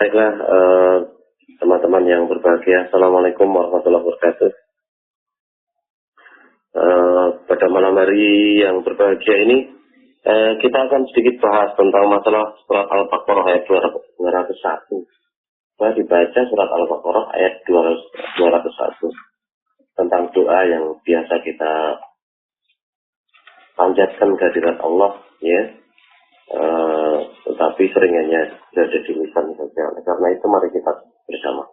Baiklah, teman-teman yang berbahagia, Assalamualaikum warahmatullahi wabarakatuh. Pada malam hari yang berbahagia ini, kita akan sedikit bahas tentang masalah surat Al-Baqarah ayat 201. Saya dibaca surat Al-Baqarah ayat 201 tentang doa yang biasa kita panjatkan kehadirat Allah, ya. Tetapi sering hanya berada di lisan saja. Karena itu mari kita bersama.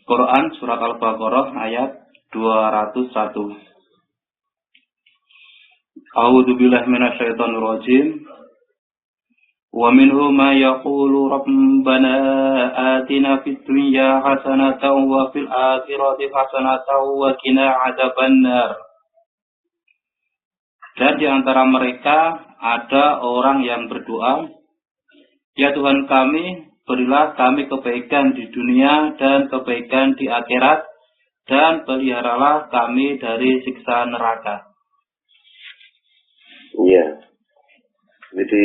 Quran surat Al-Baqarah ayat 201. A'udzu billahi minasyaitonir rajim. Wa minhum ma yaqulu rabbana atina fid dunya hasanatan wa fil akhirati hasanatan wa qina adzabannar. Dan di antara mereka ada orang yang berdoa, ya Tuhan kami, berilah kami kebaikan di dunia dan kebaikan di akhirat, dan peliharalah kami dari siksa neraka. Iya. Jadi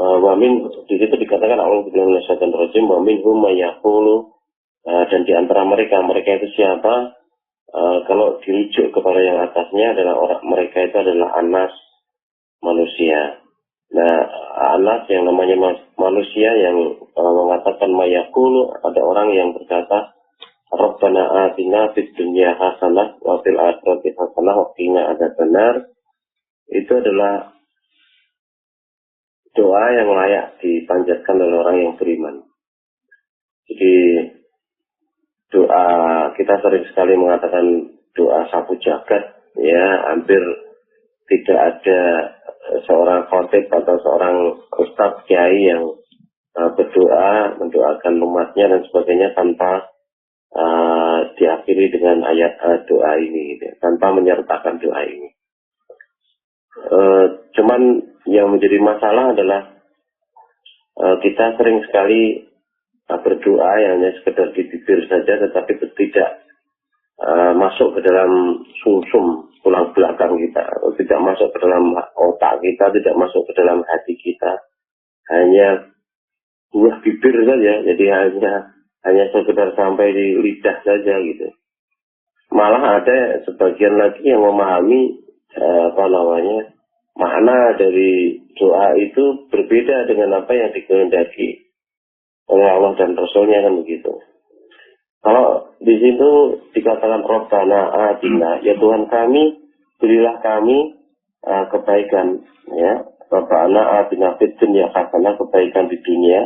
wamin di situ dikatakan Allah bilang syaitan rajim wamin hum yaqulu, dan di antara mereka itu siapa? Kalau dirujuk kepada yang atasnya adalah orang mereka itu adalah anas manusia. Nah, anas yang namanya manusia yang mengatakan mayaqulu, ada orang yang berkata Rabbana atina fid dunya hasanah wa fil akhirati hasanah wa qina adzabannar. Itu adalah doa yang layak dipanjatkan oleh orang yang beriman. Jadi doa kita sering sekali mengatakan doa sapu jagat, ya, hampir tidak ada seorang khotib atau seorang ustadz kiai yang mendoakan umatnya dan sebagainya tanpa diakhiri dengan ayat doa ini, gitu, tanpa menyertakan doa ini. Cuman yang menjadi masalah adalah kita sering sekali berdoa yang hanya sekedar di bibir saja, tetapi tidak masuk ke dalam sumsum tulang belakang kita, tidak masuk ke dalam otak kita, tidak masuk ke dalam hati kita, hanya buah bibir saja. Jadi hanya sekedar sampai di lidah saja gitu. Malah ada sebagian lagi yang memahami makna dari doa itu berbeda dengan apa yang dikehendaki oleh Allah dan Rasulnya, kan begitu. Kalau di situ dikatakan Rabbana atina, ya Tuhan kami, berilah kami kebaikan, ya. Rabbana atina fid dunya hasanah, kebaikan di dunia,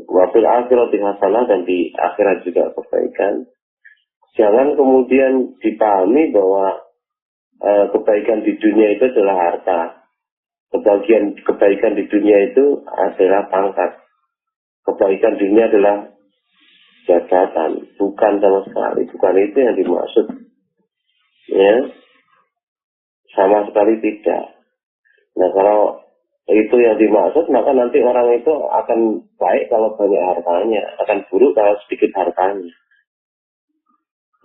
wa fil akhirati hasanah, dan di akhirat juga kebaikan. Jangan kemudian dipahami bahwa kebaikan di dunia itu adalah harta. Kebaikan di dunia itu adalah pangkat. Kebaikan dunia adalah jabatan, bukan sama sekali, bukan itu yang dimaksud, ya, sama sekali tidak. Nah, kalau itu yang dimaksud, maka nanti orang itu akan baik kalau banyak hartanya, akan buruk kalau sedikit hartanya,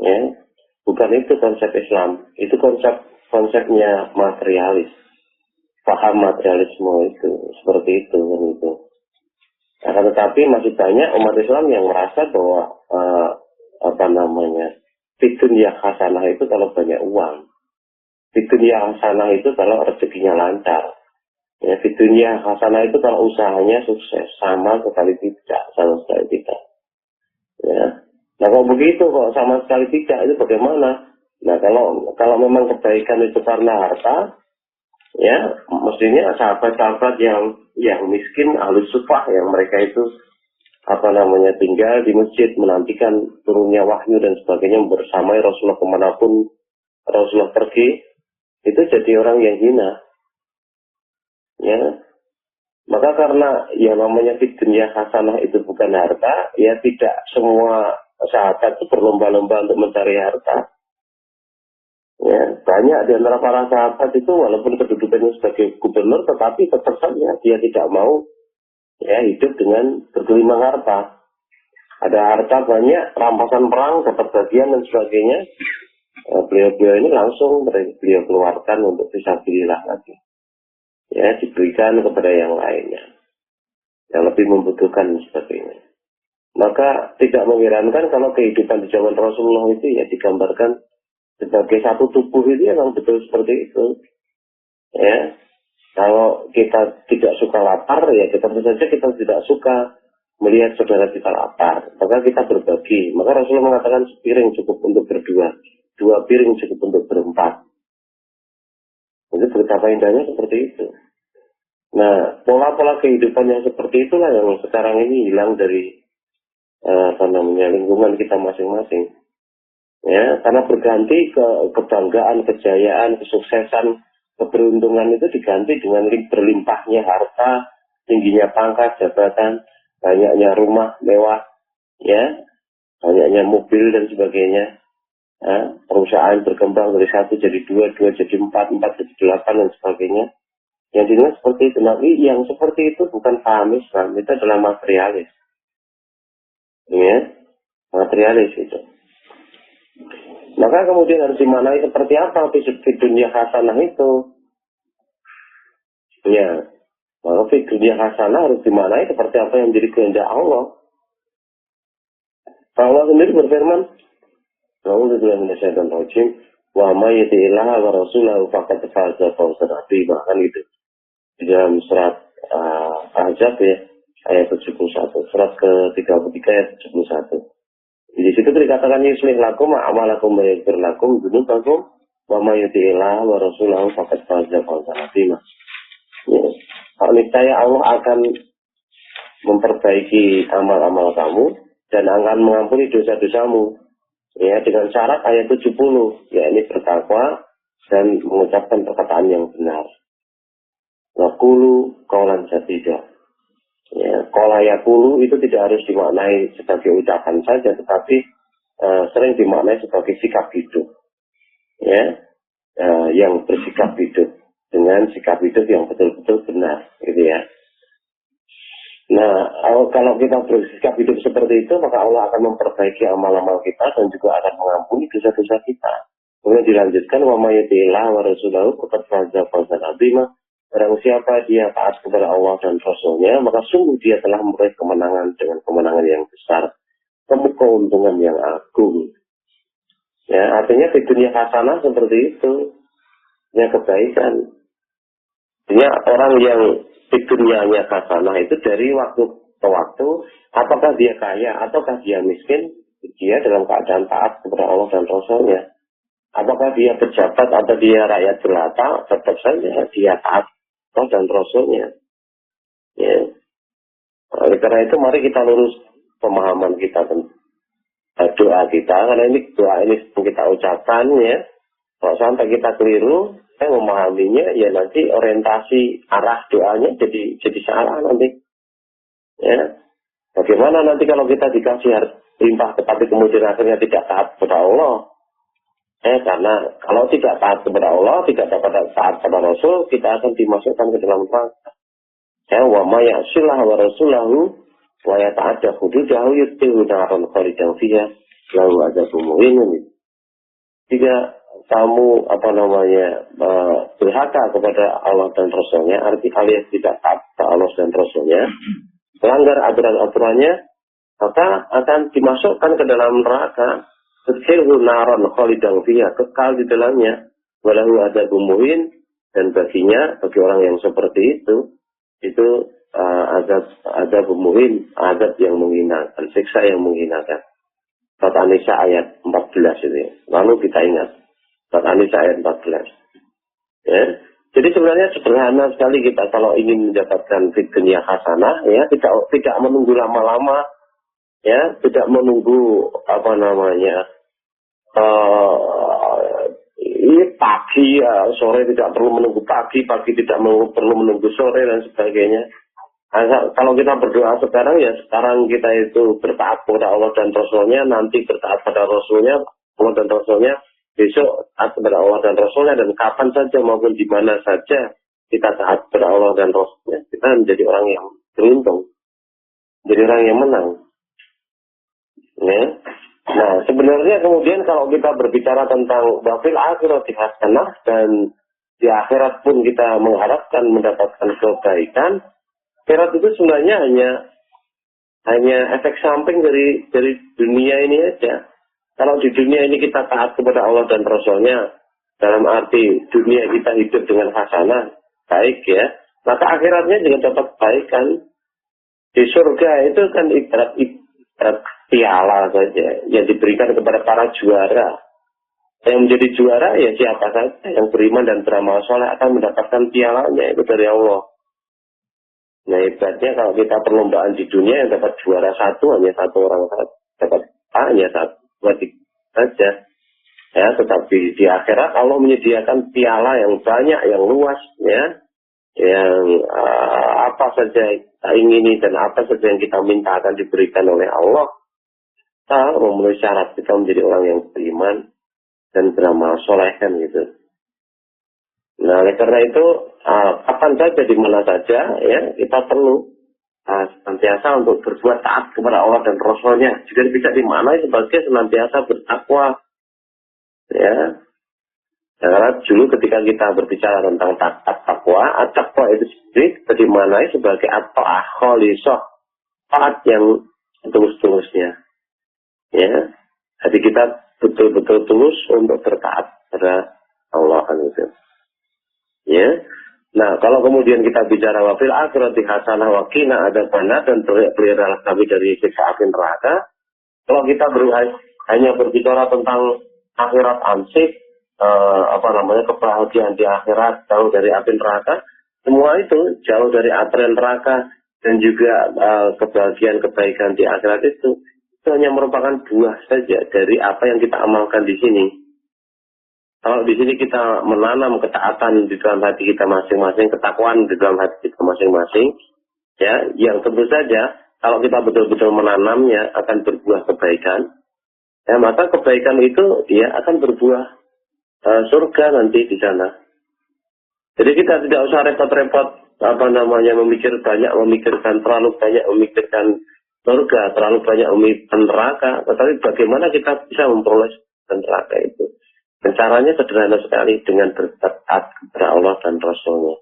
ya. Bukan itu konsep Islam, itu konsepnya materialis, paham materialisme itu seperti itu, kan itu. Nah, tetapi masih banyak umat Islam yang merasa bahwa dunya hasanah itu kalau banyak uang, dunya hasanah itu kalau rezekinya lancar, ya, dunya hasanah itu kalau usahanya sukses. Sama sekali tidak. Ya. Nah, kalau begitu kok sama sekali tidak, itu bagaimana? Nah, kalau memang kebaikan itu karena harta, ya, mestinya sahabat-sahabat yang miskin, ahlus sufah, yang mereka itu tinggal di masjid menantikan turunnya wahyu dan sebagainya, bersamai Rasulullah kemanapun Rasulullah pergi, itu jadi orang yang hina, ya. Maka karena yang namanya dunya hasanah itu bukan harta, ya tidak semua sahabat itu berlomba-lomba untuk mencari harta. Ya, banyak di antara para sahabat itu walaupun kedudukannya sebagai gubernur, tetapi tetap saja dia tidak mau, ya, hidup dengan bergelimang harta. Ada harta banyak, rampasan perang, dapat bagian dan sebagainya. Beliau-beliau ini langsung beliau keluarkan untuk fisabilillah lagi. Ya, diberikan kepada yang lainnya. Yang lebih membutuhkan seperti ini. Maka tidak mengherankan kalau kehidupan di zaman Rasulullah itu ya digambarkan sebagai satu tubuh itu memang betul seperti itu. Ya, kalau kita tidak suka lapar ya kita tentu saja kita tidak suka melihat saudara kita lapar. Maka kita berbagi. Maka Rasulullah mengatakan sepiring cukup untuk berdua, 2 piring cukup untuk berempat. Itu betapa indahnya seperti itu. Nah, pola-pola kehidupan yang seperti itulah yang sekarang ini hilang dari lingkungan kita masing-masing. Ya, karena berganti kebanggaan, kejayaan, kesuksesan, keberuntungan itu diganti dengan berlimpahnya harta, tingginya pangkat, jabatan, banyaknya rumah mewah, ya, banyaknya mobil dan sebagainya. Ya, perusahaan berkembang dari 1 jadi 2, 2 jadi 4, 4 jadi 8 dan sebagainya. Yang didengar seperti itu. Tapi yang seperti itu bukan paham Islam, itu adalah materialis. Ya, materialis itu. Maka kemudian harus dimaknai seperti apa di dunia hasanah itu. Ya, maka di dunia hasanah harus dimaknai seperti apa yang menjadi kehendak Allah. Allah sendiri berfirman, "A'udzubillahi minasyaitonir rajim, wa may yuti'illaha wa rasulahu faqad faza fawzan 'azima." Kan gitu. Di dalam surat Ahzab ya, ayat 71, surat ke-33 ayat 71. Di situ dikatakan yuslih lakum a'malakum wa yaghfir lakum dzunubakum wa may yuti'illah wa rasulahu faqad faza fawzan 'azima. Ya. Kalau niscaya Allah akan memperbaiki amal-amal kamu dan akan mengampuni dosa-dosamu. Ya, dengan syarat ayat 70, yakni bertakwa dan mengucapkan perkataan yang benar. Wa qulu qawlan sadida. Ya, qala yaqulu itu tidak harus dimaknai sebagai ucapan saja, tetapi sering dimaknai sebagai sikap hidup. Ya, yang bersikap hidup dengan sikap hidup yang betul-betul benar, gitu ya. Nah, kalau kita bersikap hidup seperti itu, maka Allah akan memperbaiki amal-amal kita dan juga akan mengampuni dosa-dosa kita. Kemudian dilanjutkan, wa may yuti'illah wa rasulahu faqad faza fawzan 'azima. Barang siapa dia taat kepada Allah dan Rasul-Nya, maka sungguh dia telah meraih kemenangan dengan kemenangan yang besar, keuntungan yang agung. Ya, artinya di dunia hasanah seperti itu, ya kebaikan. Artinya orang yang di dunianya hasanah itu dari waktu ke waktu, apakah dia kaya ataukah dia miskin, dia dalam keadaan taat kepada Allah dan Rasul-Nya. Apakah dia pejabat atau dia rakyat jelata, tetap saja dia taat Allah dan Rasul-Nya. Ya. Oleh karena itu mari kita lurus pemahaman kita tentang doa kita, karena ini doa ini kita ucapkan ya. Kalau sampai kita keliru, saya memahaminya, ya nanti orientasi arah doanya jadi salah nanti. Ya. Bagaimana nanti kalau kita dikasih limpah tetapi kemudian akhirnya tidak taat kepada Allah? Karena kalau tidak taat kepada Allah, tidak dapat taat kepada Rasul, kita akan dimasukkan ke dalam neraka. Wa may ya'sillah wa rasulahu wa yata'adda hududahu yudkhilhu naran khalidan fiha lahu adzabun muhin. Jika kamu durhaka kepada Allah dan Rasul-Nya, arti alias tidak taat kepada Allah dan Rasul-Nya, melanggar aturan-aturannya, maka akan dimasukkan ke dalam neraka. Yudkhilhu naran khalidan fiha, kekal di dalamnya, walahu adzabun muhin, dan bagi orang yang seperti itu azab muhin, azab yang menghinakan, siksa yang menghinakan. Surat An-Nisa ayat 14 itu. Lalu kita ingat Surat An-Nisa ayat 14. Ya. Jadi sebenarnya sederhana sekali kita kalau ingin mendapatkan dunia hasanah, ya tidak menunggu lama-lama, ya tidak menunggu pagi, ya, sore tidak perlu menunggu pagi tidak perlu menunggu sore dan sebagainya. Kalau kita berdoa sekarang, ya sekarang kita itu bertaat kepada Allah dan Rasul-Nya, nanti bertaat pada Rasul-Nya, Allah dan Rasul-Nya, besok taat kepada Allah dan Rasul-Nya, dan kapan saja maupun di mana saja kita taat kepada Allah dan Rasul-Nya, kita menjadi orang yang beruntung, jadi orang yang menang. Ya. Nah, sebenarnya kemudian kalau kita berbicara tentang wafil akhirati hasanah, dan di akhirat pun kita mengharapkan mendapatkan kebaikan, akhirat itu sebenarnya hanya efek samping dari dunia ini aja. Kalau di dunia ini kita taat kepada Allah dan Rasul-Nya, dalam arti dunia kita hidup dengan hasanah, baik ya, maka akhiratnya juga dapat baik kan. Di surga itu kan ibarat piala saja yang diberikan kepada para juara. Yang menjadi juara ya siapa saja yang beriman dan beramal soleh akan mendapatkan pialanya, itu dari Allah. Nah ibaratnya kalau kita perlombaan di dunia yang dapat juara hanya satu orang dapat hanya satu saja. Ya, tetapi di akhirat Allah menyediakan piala yang banyak, yang luas, ya, yang apa saja kita ingini dan apa saja yang kita minta akan diberikan oleh Allah. Kita memenuhi syarat kita menjadi orang yang beriman dan beramal soleh kan gitu. Nah, oleh karena itu kapan saja di mana saja ya kita perlu senantiasa untuk berbuat taat kepada Allah dan Rasul-Nya. Juga bisa dimaknai sebagai senantiasa bertakwa. Ya, karena dulu ketika kita berbicara tentang takwa itu sendiri dimaknai sebagai at-ta'ah khalisah, taat yang tulus-tulusnya. Ya, jadi kita betul-betul tulus untuk bertaat pada Allah kan itu. Ya, nah kalau kemudian kita bicara wafil akhirati hasanah wa qina adzabannar dan peliharalah kami dari siksa api neraka. Kalau kita hanya berbicara tentang akhirat ansik, kebahagiaan di akhirat, jauh dari api neraka, semua itu jauh dari api neraka dan juga kebahagiaan kebaikan di akhirat itu hanya merupakan buah saja dari apa yang kita amalkan di sini. Kalau di sini kita menanam ketaatan di dalam hati kita masing-masing, ketakwaan di dalam hati kita masing-masing, ya, yang tentu saja kalau kita betul-betul menanamnya akan berbuah kebaikan. Ya, maka kebaikan itu dia akan berbuah surga nanti di sana. Jadi kita tidak usah repot-repot memikirkan terlalu banyak memikirkan surga, terlalu banyak memikirkan neraka, tetapi bagaimana kita bisa memperoleh neraka itu. Dan caranya sederhana sekali dengan bertaat kepada Allah dan Rasul-Nya.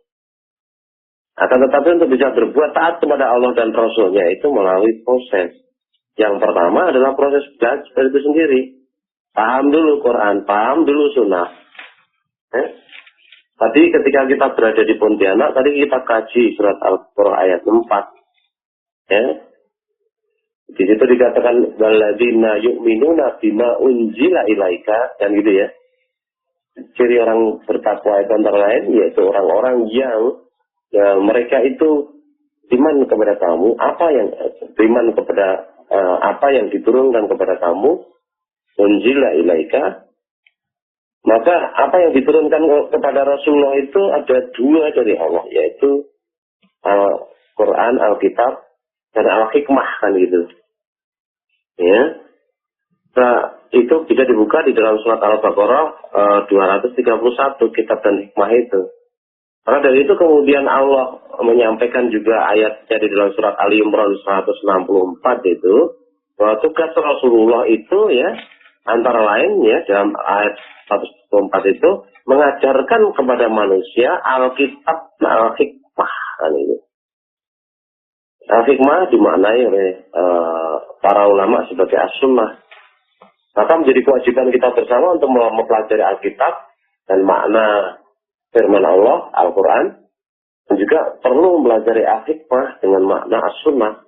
Akan tetapi untuk bisa berbuat taat kepada Allah dan Rasul-Nya itu melalui proses. Yang pertama adalah proses belajar itu sendiri. Paham dulu Quran, paham dulu sunnah. Tadi ketika kita berada di Pontianak, tadi kita kaji surat Al-Qur'an ayat 4. Ya. Di situ dikatakan walladzina yu'minuna bima unzila ilaika, dan gitu ya. Ciri orang bertakwa itu antara lain yaitu orang-orang yang mereka itu beriman kepada kamu, beriman kepada apa yang diturunkan kepada kamu, unzila ilaika, maka apa yang diturunkan kepada Rasulullah itu ada dua dari Allah, yaitu Al-Quran, Alkitab, dan Al-Hikmah kan gitu. Ya. Nah, itu bisa dibuka di dalam surat Al-Baqarah 231, kitab dan hikmah itu. Karena dari itu kemudian Allah menyampaikan juga ayatnya di dalam surat Ali Imran 164 itu, bahwa tugas Rasulullah itu ya, antara lain ya, dalam ayat 164 itu, mengajarkan kepada manusia Alkitab dan Al-Hikmah. Kan ini. Al-Hikmah dimaknai oleh para ulama sebagai as-sunnah. Maka menjadi kewajiban kita bersama untuk mempelajari Alkitab dan makna firman Allah, Al-Quran, dan juga perlu mempelajari Al-Hikmah dengan makna as-sunnah,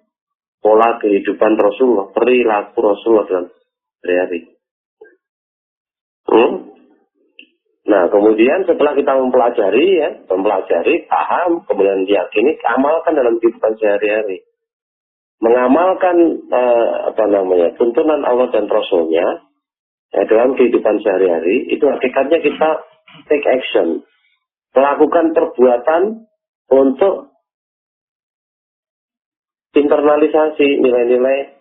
pola kehidupan Rasulullah, perilaku Rasulullah dalam sehari-hari. Nah, kemudian setelah kita mempelajari, paham, kemudian diyakini, amalkan dalam kehidupan sehari-hari. Mengamalkan tuntunan Allah dan Rasul-Nya dalam kehidupan sehari-hari, itu hakikatnya kita take action, melakukan perbuatan untuk internalisasi nilai-nilai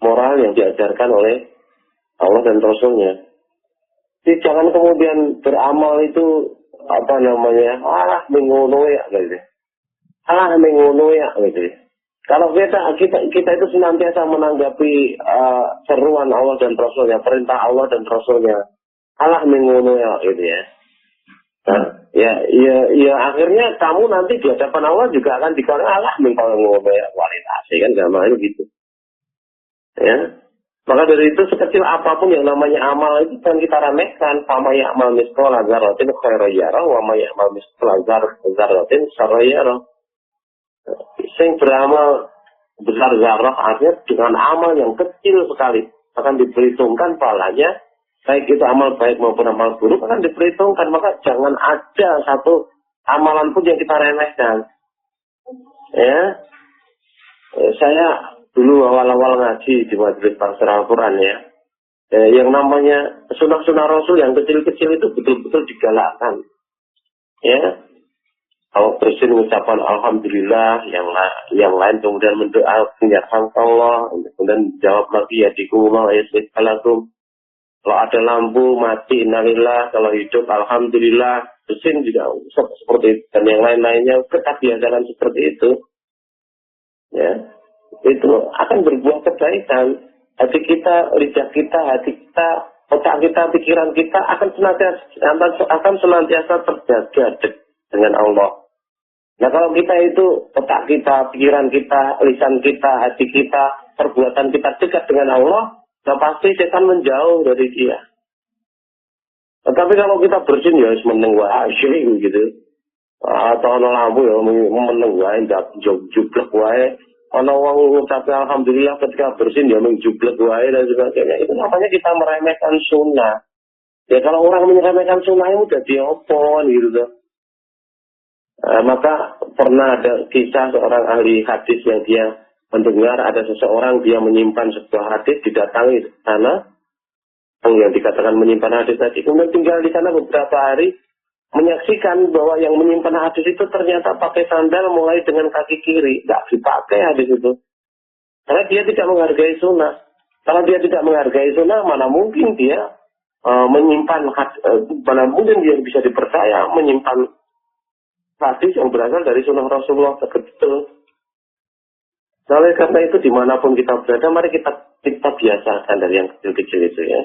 moral yang diajarkan oleh Allah dan Rasul-Nya. Jadi jangan kemudian beramal itu mengono ya gitu. Mengono ya gitu. Kalau kita itu senantiasa menanggapi seruan Allah dan Rasul-Nya, perintah Allah dan Rasul-Nya, mengono ya gitu ya. Nah, ya akhirnya kamu nanti di hadapan Allah juga akan dikalah kalau ngomong kualitas, kan gampang gitu. Ya. Maka dari itu sekecil apapun yang namanya amal itu kan kita remehkan. Sama ya amal miskola zarratin khairayara, wa ma ya amal miskola zarratin sarayara. Sing beramal besar zarah artinya dengan amal yang kecil sekali akan diperhitungkan pahalanya, baik itu amal baik maupun amal buruk akan diperhitungkan. Maka jangan ada satu amalan pun yang kita remehkan. Ya, saya dulu awal-awal ngaji di majelis tafsir Al-Quran ya, yang namanya sunnah-sunnah Rasul yang kecil-kecil itu betul-betul digalakkan. Ya, kalau bersin mengucapkan Alhamdulillah, yang lain kemudian mendoa menyerahkan Allah, kemudian jawab lagi ya dikumullah ya salakum. Kalau ada lampu mati innalillah, kalau hidup Alhamdulillah, bersin juga seperti itu, dan yang lain-lainnya kita biasakan seperti itu. Ya, itu akan berbuah kebaikan. Hati kita, lidah kita, hati kita, otak kita, pikiran kita akan senantiasa terjaga dengan Allah. Nah kalau kita itu, otak kita, pikiran kita, lisan kita, hati kita, perbuatan kita dekat dengan Allah, nah pasti setan menjauh dari dia. Tetapi kalau kita bersin ya meneng wae gitu. Atau ana lampu ya meneng wae, jublek wae. Ana wong ngucapke alhamdulillah ketika bersin ya menjublek wae dan sebagainya. Itu namanya kita meremehkan sunnah. Ya kalau orang meremehkan sunnah itu udah diopon gitu tuh. Maka pernah ada kisah seorang ahli hadis yang dia mendengar ada seseorang dia menyimpan sebuah hadis, didatangi di sana, yang dikatakan menyimpan hadis tadi, kemudian tinggal di sana beberapa hari, menyaksikan bahwa yang menyimpan hadis itu ternyata pakai sandal mulai dengan kaki kiri, nggak dipakai hadis itu, karena dia tidak menghargai sunnah. Kalau dia tidak menghargai sunnah, mana mungkin dia menyimpan, mana mungkin dia bisa dipercaya menyimpan hadis yang berasal dari sunnah Rasulullah betul. Oleh karena itu dimanapun kita berada, mari kita biasakan dari yang kecil-kecil itu ya.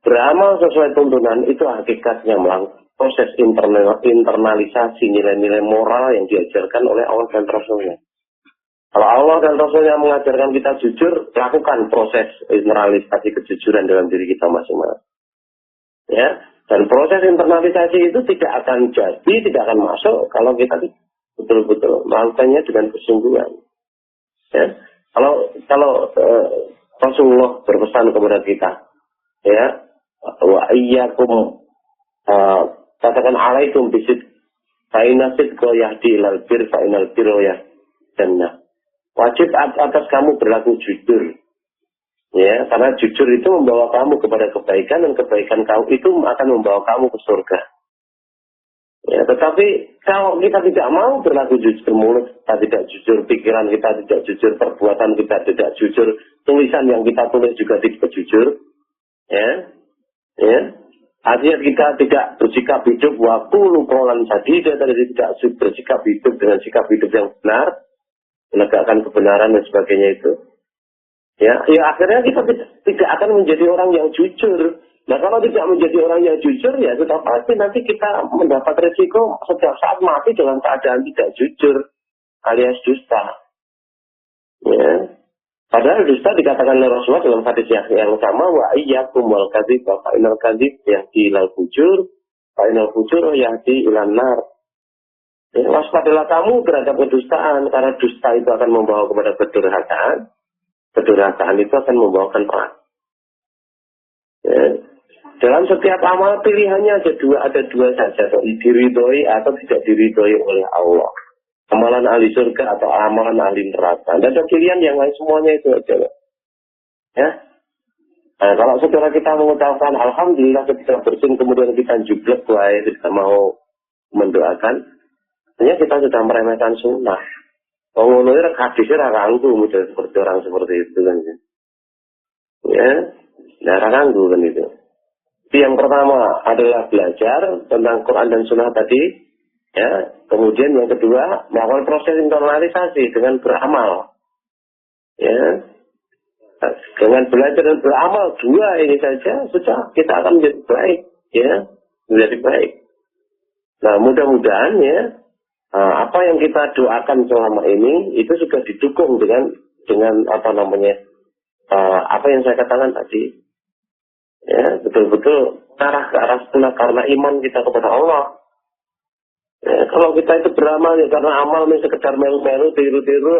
Beramal sesuai tuntunan itu hakikatnya melakukan proses internalisasi nilai-nilai moral yang diajarkan oleh Allah dan Rasulnya. Kalau Allah dan Rasulnya mengajarkan kita jujur, lakukan proses internalisasi kejujuran dalam diri kita masing-masing. Ya. Dan proses internalisasi itu tidak akan jadi, tidak akan masuk kalau kita betul-betul melakukannya dengan kesungguhan. Ya. Kalau Rasulullah berpesan kepada kita, ya, wa iyyakum katakan alaikum bisid fainasid yahdi ilal bir fainal birra jannah. Wajib atas kamu berlaku jujur. Ya, karena jujur itu membawa kamu kepada kebaikan dan kebaikan kamu itu akan membawa kamu ke surga. Ya, tetapi kalau kita tidak mau berlaku jujur, mulut kita tidak jujur, pikiran kita tidak jujur, perbuatan kita tidak jujur, tulisan yang kita tulis juga tidak jujur, ya, artinya kita tidak bersikap hidup waktu lukolan sadida, tidak bersikap hidup dengan sikap hidup yang benar, menegakkan kebenaran dan sebagainya itu. Ya akhirnya kita tidak akan menjadi orang yang jujur. Nah kalau tidak menjadi orang yang jujur ya sudah pasti nanti kita mendapat resiko setiap saat mati dalam keadaan tidak jujur alias dusta. Ya. Padahal dusta dikatakan oleh Rasulullah dalam hadis yang sama, wa iyyakum wal kadzib wa fa'inal kadzib yahdi ilal fujur fa'inal fujur yahdi ilan nar. Ya, waspadalah kamu terhadap kedustaan, karena dusta itu akan membawa kepada kedurhakaan. Kedurhakaan itu akan membawakan perang. Ya. Dalam setiap amal pilihannya ada dua saja, diridhoi atau tidak diridhoi oleh Allah. Amalan ahli surga atau amalan ahli neraka. Dan ada pilihan yang lain semuanya itu aja. Ya. Nah, kalau saudara kita mengucapkan alhamdulillah ketika bersin kemudian kita jublek tidak mau mendoakan, artinya kita sudah meremehkan sunnah. Ngono iki hadisnya ra kanggo model seperti orang seperti itu kan. Ya, ra kanggo kan itu. Jadi yang pertama adalah belajar tentang Quran dan Sunnah tadi, ya. Kemudian yang kedua melakukan proses internalisasi dengan beramal, ya. Dengan belajar dan beramal dua ini saja sudah kita akan menjadi baik, ya. menjadi baik. Nah, mudah-mudahan ya, apa yang kita doakan selama ini itu juga didukung dengan apa namanya, apa yang saya katakan tadi. Ya, betul-betul arah ke arah sunnah karena iman kita kepada Allah. Ya, kalau kita itu beramal ya karena amal ini sekedar melu-melu, tiru-tiru,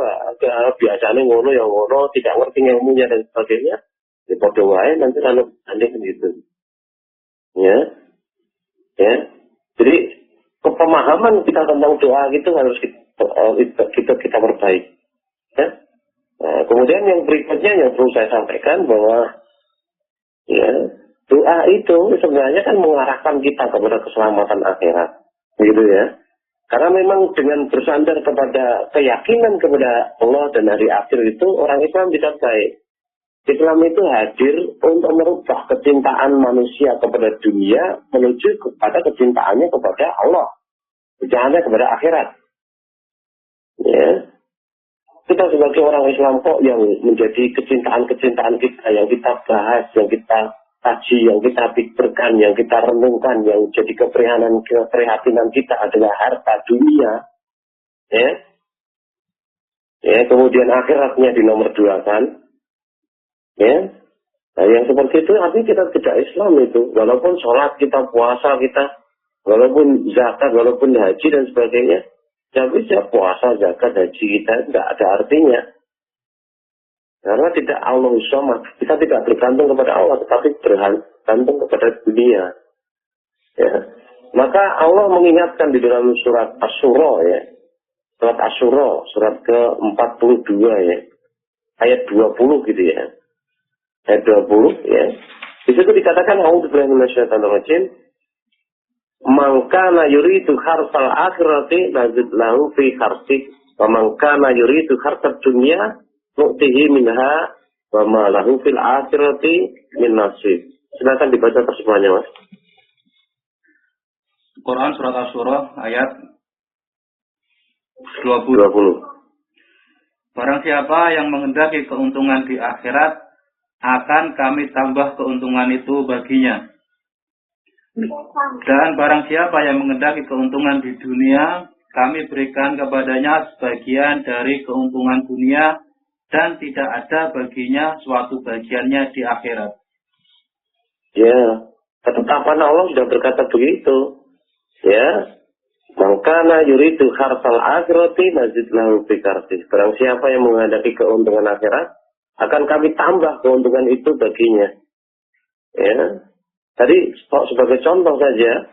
biasanya ngono ya ngono, tidak ngerti ilmunya dan sebagainya. Ya pada wae nanti lalu andai gitu. Ya, ya. Jadi pemahaman kita tentang doa itu harus kita perbaiki. Ya. Nah, kemudian yang berikutnya yang perlu saya sampaikan bahwa ya doa itu sebenarnya kan mengarahkan kita kepada keselamatan akhirat, gitu ya. Karena memang dengan bersandar kepada keyakinan kepada Allah dan hari akhir itu orang Islam tidak baik. Islam itu hadir untuk merubah kecintaan manusia kepada dunia menuju kepada kecintaannya kepada Allah, kecintaannya kepada akhirat. Ya. Kita sebagai orang Islam kok yang menjadi kecintaan-kecintaan kita, yang kita bahas, yang kita kaji, yang kita pikirkan, yang kita renungkan, yang jadi keprihatinan kita adalah harta dunia. Ya. Ya, kemudian akhiratnya dinomor dua kan. Ya. Nah, yang seperti itu artinya kita tidak Islam itu. Walaupun sholat kita, puasa kita, walaupun zakat, walaupun haji dan sebagainya. Tapi ya puasa, zakat, haji kita tidak ada artinya. Karena tidak Allah somad. Kita tidak bergantung kepada Allah, tetapi bergantung kepada dunia. Ya. Maka Allah mengingatkan di dalam surat Asy-Syura ya. Surat Asy-Syura, surat ke-42 ya. Ayat 20 gitu ya. Ayat 20 ya. Di situ dikatakan A'udzubillahi minasyaitonir rajim. Man kana yuridu harsal akhirati nazid lahu fi harsih wa man kana yuridu harsad dunya nu'tihi minha wa ma lahu fil akhirati min nasib. Silakan dibaca terjemahannya, Mas. Quran surat Asy-Syura ayat 20. Barang siapa yang menghendaki keuntungan di akhirat, akan kami tambah keuntungan itu baginya. Dan barang siapa yang menghendaki keuntungan di dunia, kami berikan kepadanya sebagian dari keuntungan dunia dan tidak ada baginya suatu bagiannya di akhirat. Ya, ketetapan Allah sudah berkata begitu. Ya, mangkana yuridu harsal akhirati nazid lahu fi harsih. Barang siapa yang menghendaki keuntungan akhirat, akan kami tambah keuntungan itu baginya. Ya. Tadi sebagai contoh saja,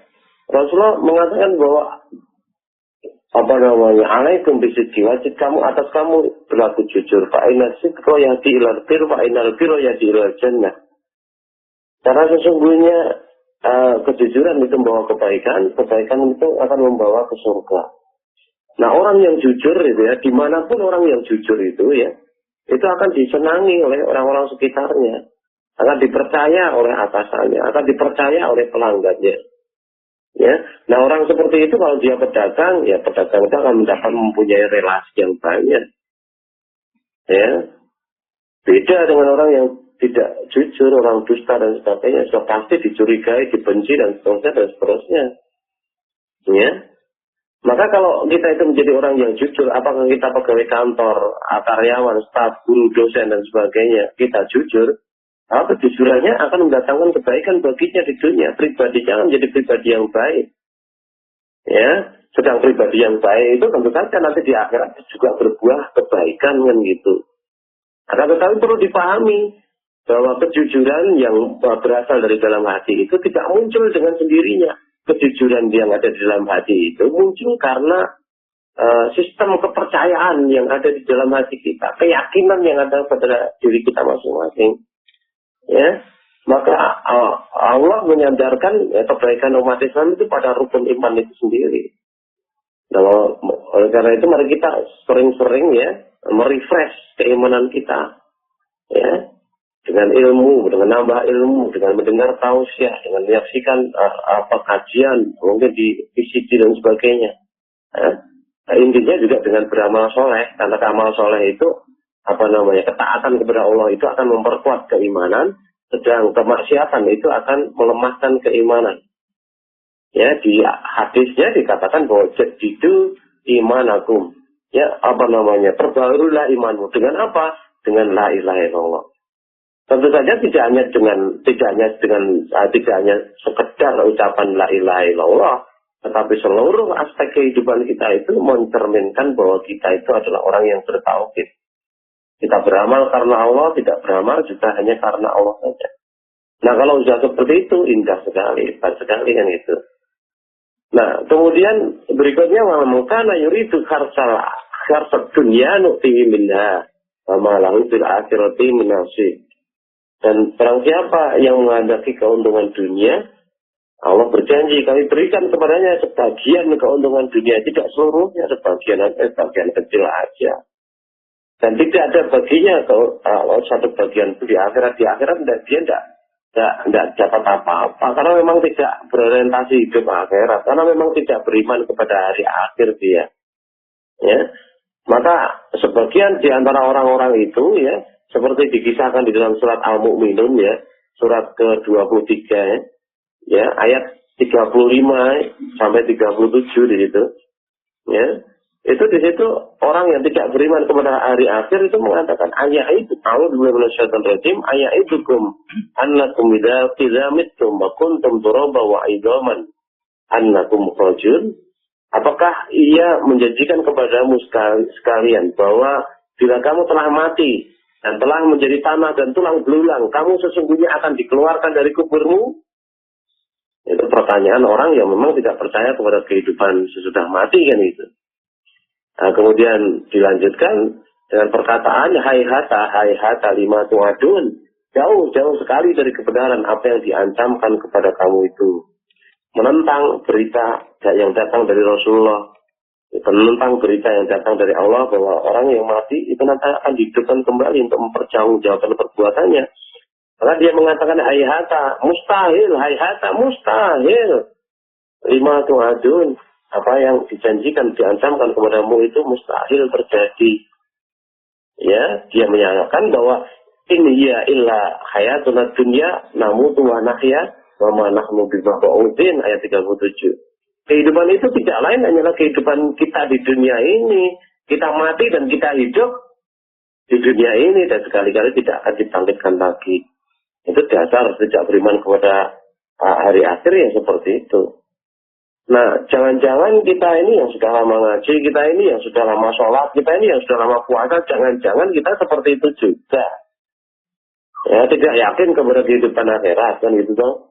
Rasulullah mengatakan bahwa apa namanya, alaikum bisidqi, wajib kamu atas kamu berlaku jujur. Fa inna sidqa yahdi ilal bir, fa innal birra yahdi ilal jannah. Karena sesungguhnya kejujuran itu membawa kebaikan, kebaikan itu akan membawa ke surga. Nah, orang yang jujur itu ya, dimanapun orang yang jujur itu ya, itu akan disenangi oleh orang-orang sekitarnya. Akan dipercaya oleh atasannya, akan dipercaya oleh pelanggannya. Ya, nah orang seperti itu kalau dia pedagang, ya pedagang itu akan mempunyai relasi yang banyak. Ya, beda dengan orang yang tidak jujur, orang dusta dan sebagainya, sudah pasti dicurigai, dibenci dan seterusnya. Ya, maka kalau kita itu menjadi orang yang jujur, apakah kita pegawai kantor, karyawan, staf, guru, dosen dan sebagainya, kita jujur. Kejujurannya akan mendatangkan kebaikan baginya di dunia. Pribadinya akan menjadi pribadi yang baik. Ya, sedang pribadi yang baik itu tentu saja nanti di akhirat juga berbuah kebaikan kan gitu. Akan tetapi perlu dipahami bahwa kejujuran yang berasal dari dalam hati itu tidak muncul dengan sendirinya. Kejujuran yang ada di dalam hati itu muncul karena sistem kepercayaan yang ada di dalam hati kita, keyakinan yang ada pada diri kita masing-masing. Ya, maka Allah menyandarkan kebaikan umat Islam itu pada rukun iman itu sendiri. Nah, oleh karena itu mari kita sering-sering ya merefresh keimanan kita, ya, dengan ilmu, dengan nambah ilmu, dengan mendengar tausiah, dengan menyaksikan kajian, mungkin di VCD dan sebagainya. Nah, intinya juga dengan beramal soleh, karena amal soleh itu ketaatan kepada Allah itu akan memperkuat keimanan, sedang kemaksiatan itu akan melemahkan keimanan. Ya, di hadisnya dikatakan bahwa jadidu imanakum. Ya, apa namanya? Perbaharulah imanmu. Dengan apa? Dengan la ilaha illallah. Tentu saja tidak hanya sekedar ucapan la ilaha illallah, tetapi seluruh aspek kehidupan kita itu mencerminkan bahwa kita itu adalah orang yang bertauhid. Kita beramal karena Allah, tidak beramal juga hanya karena Allah saja. Nah, kalau sudah seperti itu, indah sekali, hebat sekali kan itu. Nah, kemudian berikutnya mengkana yuridu kharsat dunya nu'tihi minha wa ma lahu fil akhirati min nasib. Dan barang siapa yang menghendaki keuntungan dunia, Allah berjanji kami berikan kepadanya sebagian keuntungan dunia, tidak seluruhnya, sebagian kecil aja. Dan tidak ada baginya kalau satu bagian itu di akhirat dia tidak dapat apa-apa, karena memang tidak berorientasi hidup akhirat, karena memang tidak beriman kepada hari akhir dia. Ya, maka sebagian di antara orang-orang itu ya, seperti dikisahkan di dalam surat Al-Mu'minun ya, surat ke-23 ya, ayat 35 sampai 37 di situ. Ya. Itu di situ orang yang tidak beriman kepada hari akhir itu mengatakan ayat itu ayat itu annakum idza mittum wa kuntum turaba wa idhaman annakum rajul. Apakah ia menjanjikan kepadamu sekalian bahwa bila kamu telah mati dan telah menjadi tanah dan tulang belulang, kamu sesungguhnya akan dikeluarkan dari kuburmu? Itu pertanyaan orang yang memang tidak percaya kepada kehidupan sesudah mati kan itu. Nah, kemudian dilanjutkan dengan perkataan hayhata lima tu'adun. Jauh sekali dari kebenaran apa yang diancamkan kepada kamu itu. Menentang berita yang datang dari Rasulullah. Menentang berita yang datang dari Allah bahwa orang yang mati itu nanti akan dihidupkan kembali untuk mempertanggungjawabkan perbuatannya. Maka dia mengatakan hayhata mustahil. Lima tu'adun. Apa yang dijanjikan, diancamkan kepadamu itu mustahil terjadi. Ya, dia menyatakan bahwa ini ya illa hayatuna dunya namutu wa nahya wa ma nahnu bimab'udin, ayat 37. Kehidupan itu tidak lain hanyalah kehidupan kita di dunia ini. Kita mati dan kita hidup di dunia ini dan sekali-kali tidak akan dibangkitkan lagi. Itu dasar tidak beriman kepada hari akhir ya seperti itu. Nah, jangan-jangan kita ini yang sudah lama ngaji, kita ini yang sudah lama sholat, kita ini yang sudah lama puasa, jangan-jangan kita seperti itu juga. Ya, tidak yakin kepada kehidupan akhirat, kan gitu dong.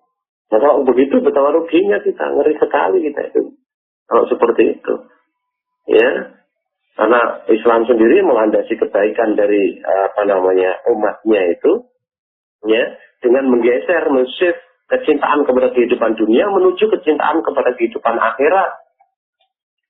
Nah, kalau begitu betapa ruginya kita, ngeri sekali kita itu. Kalau seperti itu. Ya, karena Islam sendiri melandasi kebaikan dari umatnya itu, ya, dengan menggeser, men-shift kecintaan kepada kehidupan dunia menuju kecintaan kepada kehidupan akhirat.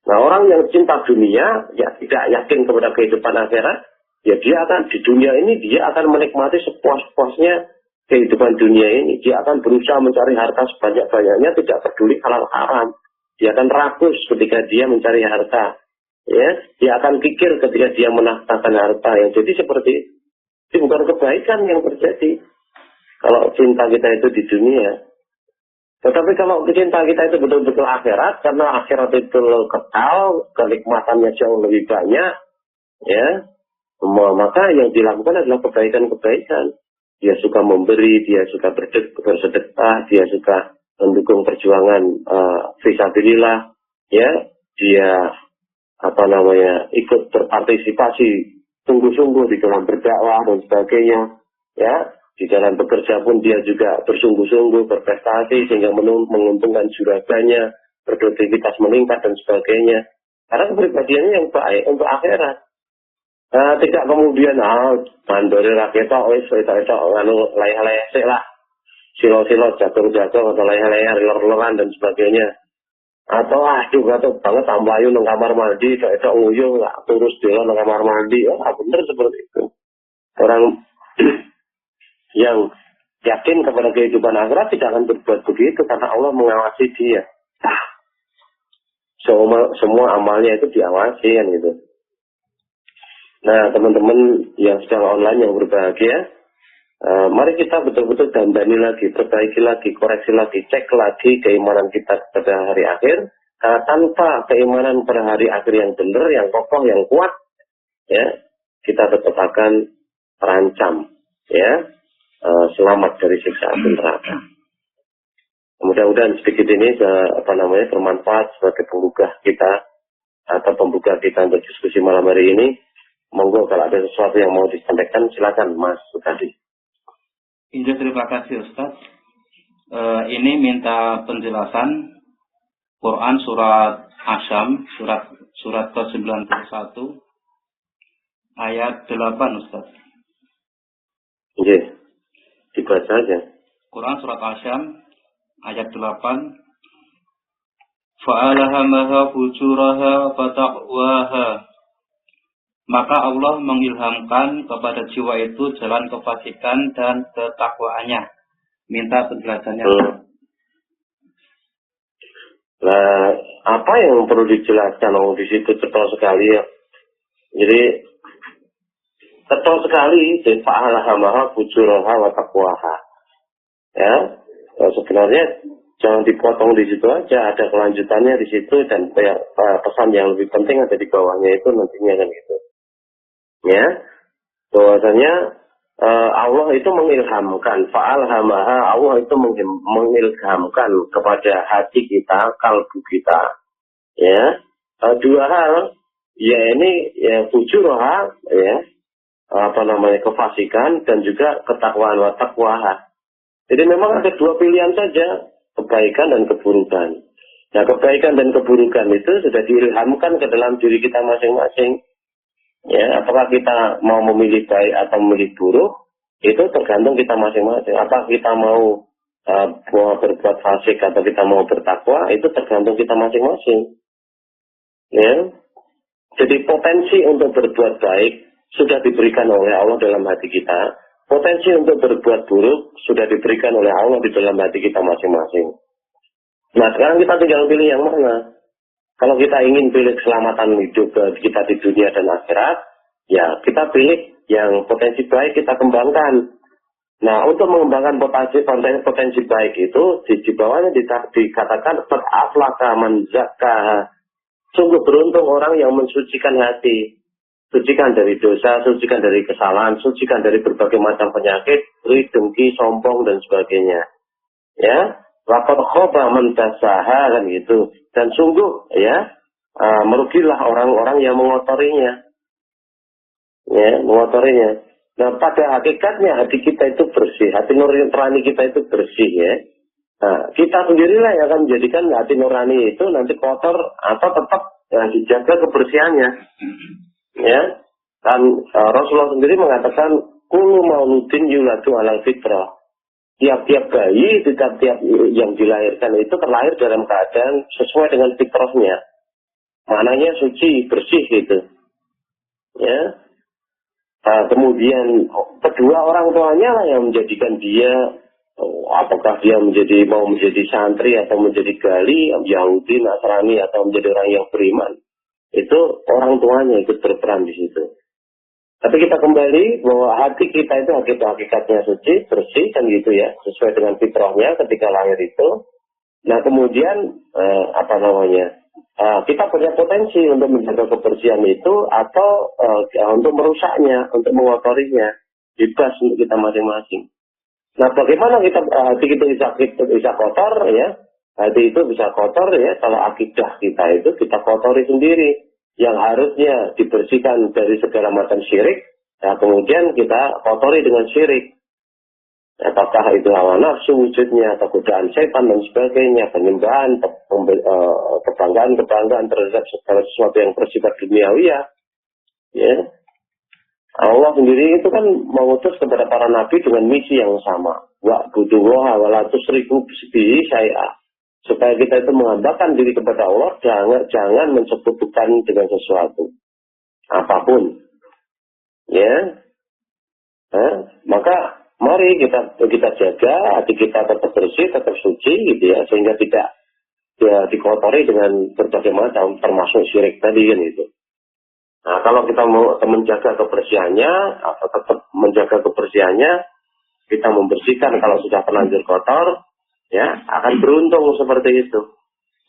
Nah, orang yang cinta dunia, ya tidak yakin kepada kehidupan akhirat, ya dia akan di dunia ini, dia akan menikmati sepuas-puasnya kehidupan dunia ini. Dia akan berusaha mencari harta sebanyak-banyaknya, tidak peduli halal haram. Dia akan rakus ketika dia mencari harta. Ya, dia akan pikir ketika dia menafkahkan harta. Yang jadi seperti itu bukan kebaikan yang terjadi. Kalau cinta kita itu di dunia. Tetapi kalau cinta kita itu betul-betul akhirat, karena akhirat itu kekal, kenikmatannya jauh lebih banyak, ya, maka yang dilakukan adalah kebaikan-kebaikan. Dia suka memberi, dia suka bersedekah, dia suka mendukung perjuangan fisabilillah, ya, dia ikut berpartisipasi sungguh-sungguh di dalam berdakwah dan sebagainya, ya. Di dalam bekerja pun dia juga bersungguh-sungguh, berprestasi sehingga menguntungkan juraganya, produktivitas meningkat dan sebagainya. Karena kepribadiannya yang baik untuk akhirat. Tidak kemudian mandori rakyat itu leleh-leleh lah. Silo-silo, jagung-jagung atau leleh-leleh, rilor-riloran dan sebagainya. Atau aduh banget tambayu nang kamar mandi, itu nguyuh nggak turus dia nang kamar mandi. Bener seperti itu. Orang yang yakin kepada kehidupan akhirat tidak akan berbuat begitu karena Allah mengawasi dia. Semua amalnya itu diawasi kan gitu. Nah, teman-teman yang secara online yang berbahagia, Mari kita betul-betul dandani lagi, perbaiki lagi, koreksi lagi, cek lagi keimanan kita pada hari akhir. Karena tanpa keimanan pada hari akhir yang benar, yang kokoh, yang kuat, ya, kita tetap akan terancam, ya, selamat dari siksa api neraka. Mudah-mudahan sedikit ini bermanfaat sebagai pembuka kita atau pembuka kita untuk diskusi malam hari ini. Monggo kalau ada sesuatu yang mau disampaikan, silakan Mas Sukadi. Iya, terima kasih Ustaz. Ini minta penjelasan Quran surat Asyam, surat ke-91 ayat 8 Ustaz. Iya, dibaca aja. Quran surat Asyam ayat 8. Fa'alhamaha fujuraha fataqwaha. Maka Allah mengilhamkan kepada jiwa itu jalan kefasikan dan ketakwaannya. Minta penjelasannya. Nah, apa yang perlu dijelaskan? Oh, di situ cepat sekali ya. Jadi cepat sekali fa'alhamaha fujuraha wa taqwaha. Ya, sebenarnya jangan dipotong di situ aja, ada kelanjutannya di situ dan pesan yang lebih penting ada di bawahnya itu nantinya kan gitu. Ya, bahwasanya Allah itu mengilhamkan, fa'alhamaha, Allah itu mengilhamkan kepada hati kita, kalbu kita, ya, dua hal, ya ini ya fujuraha, ya, kefasikan dan juga ketakwaan wa taqwaha. Jadi memang ada dua pilihan saja, kebaikan dan keburukan. Nah, kebaikan dan keburukan itu sudah diilhamkan ke dalam diri kita masing-masing. Ya, apakah kita mau memilih baik atau memilih buruk, itu tergantung kita masing-masing. Apakah kita mau berbuat fasik atau kita mau bertakwa, itu tergantung kita masing-masing. Ya, jadi potensi untuk berbuat baik sudah diberikan oleh Allah dalam hati kita. Potensi untuk berbuat buruk sudah diberikan oleh Allah di dalam hati kita masing-masing. Nah, sekarang kita tinggal pilih yang mana. Kalau kita ingin pilih keselamatan hidup kita di dunia dan akhirat, ya kita pilih yang potensi baik kita kembangkan. Nah, untuk mengembangkan potensi baik itu, di bawahnya dikatakan qad aflaha man zakkaha. Sungguh beruntung orang yang mensucikan hati. Sucikan dari dosa, sucikan dari kesalahan, sucikan dari berbagai macam penyakit, iri, dengki, sombong, dan sebagainya. Ya, laqad khaba man dassaha kan gitu. Dan sungguh ya merugilah orang-orang yang mengotorinya. Ya, mengotorinya. Nah, pada hakikatnya hati kita itu bersih, hati nurani kita itu bersih ya. Nah, kita sendirilah yang akan menjadikan hati nurani itu nanti kotor atau tetap dijaga kebersihannya. Ya. Dan Rasulullah sendiri mengatakan kullu mauludin yuladu alal fitrah. Tiap-tiap bayi, tiap-tiap yang dilahirkan itu terlahir dalam keadaan sesuai dengan fitrahnya. Maknanya suci, bersih gitu. Ya. Nah, kemudian kedua orang tuanya lah yang menjadikan dia, apakah dia mau menjadi santri atau menjadi gali, Yahudi, Nasrani atau menjadi orang yang beriman. Itu orang tuanya ikut berperan di situ. Tapi kita kembali bahwa hati kita itu hakikatnya suci, bersih kan gitu ya, sesuai dengan fitrahnya ketika lahir itu. Nah kemudian kita punya potensi untuk menjaga kebersihan itu atau untuk merusaknya, untuk mengotorinya, bebas untuk kita masing-masing. Nah bagaimana hati kita bisa kotor ya? Hati itu bisa kotor ya kalau akidah kita itu kita kotori sendiri. Yang harusnya dibersihkan dari segala macam syirik, nah kemudian kita kotori dengan syirik. Apakah itu hawa nafsu wujudnya, atau godaan setan dan sebagainya, penyembahan, kebanggaan terhadap segala sesuatu yang bersifat duniawiyah. Ya. Allah sendiri itu kan mengutus kepada para nabi dengan misi yang sama. Wa'budullaha wa la tusyriku bihi syai'a. Supaya kita itu menghambakan diri kepada Allah, jangan mensekutukan dengan sesuatu apapun. Ya. Maka mari kita jaga hati kita tetap bersih, tetap suci gitu ya, sehingga tidak dikotori dengan berbagai macam termasuk syirik tadi kan itu. Nah, kalau kita mau menjaga kebersihannya atau tetap menjaga kebersihannya, kita membersihkan kalau sudah terlanjur kotor, ya akan beruntung seperti itu.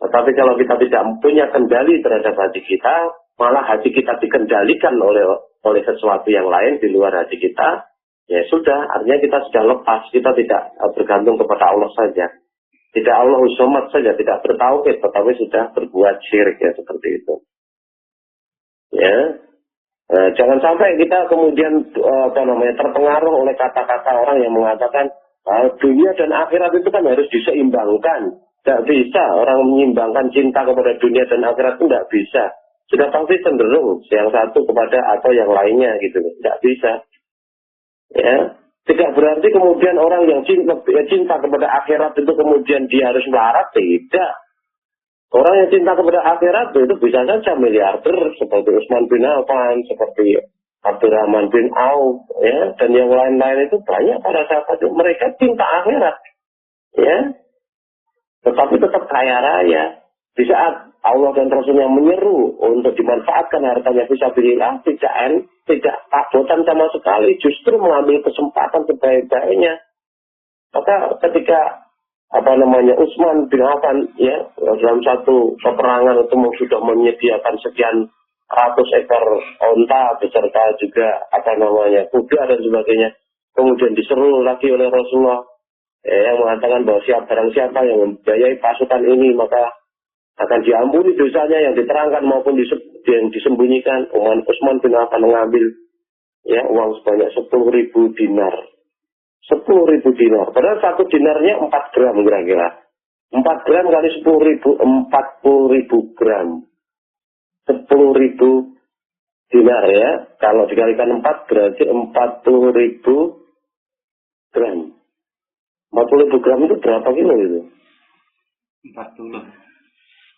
Tetapi kalau kita tidak punya kendali terhadap hati kita, malah hati kita dikendalikan oleh sesuatu yang lain di luar hati kita, ya sudah, artinya kita sudah lepas, kita tidak bergantung kepada Allah saja. Tidak Allah usomat saja, tidak bertauhid, tetapi sudah berbuat syirik, ya seperti itu. Ya, jangan sampai kita kemudian terpengaruh oleh kata-kata orang yang mengatakan dunia dan akhirat itu kan harus diseimbangkan. Tidak bisa orang menyimbangkan cinta kepada dunia dan akhirat itu tidak bisa. Sudah pasti cenderung yang satu kepada atau yang lainnya gitu. Tidak bisa. Ya, tidak berarti kemudian orang yang cinta kepada akhirat itu kemudian dia harus melarat. Tidak. Orang yang cinta kepada akhirat itu bisa saja miliarder seperti Utsman bin Affan, seperti Abdurrahman bin Auf, ya, dan yang lain-lain itu banyak para sahabat itu mereka cinta akhirat, ya, tetapi tetap kaya raya. Di saat Allah dan Rasulnya menyeru untuk dimanfaatkan hartanya fisabilillah, tidak takutan sama sekali, justru mengambil kesempatan sebaik-baiknya. Maka ketika Utsman bin Affan ya dalam satu peperangan itu sudah menyediakan sekian ratus ekor onta beserta juga kuda dan sebagainya. Kemudian diseru lagi oleh Rasulullah yang mengatakan bahwa barang siapa yang membiayai pasukan ini maka akan diampuni dosanya yang diterangkan maupun yang disembunyikan. Utsman bin Affan mengambil ya uang sebanyak 10.000 dinar. 10.000 dinar. Padahal satu dinarnya 4 gram kira-kira. 4 gram kali 10.000, 40.000 gram. 10.000 dinar ya. Kalau dikalikan 4 berarti 40.000 gram. 40.000 gram itu berapa kilo itu? 40.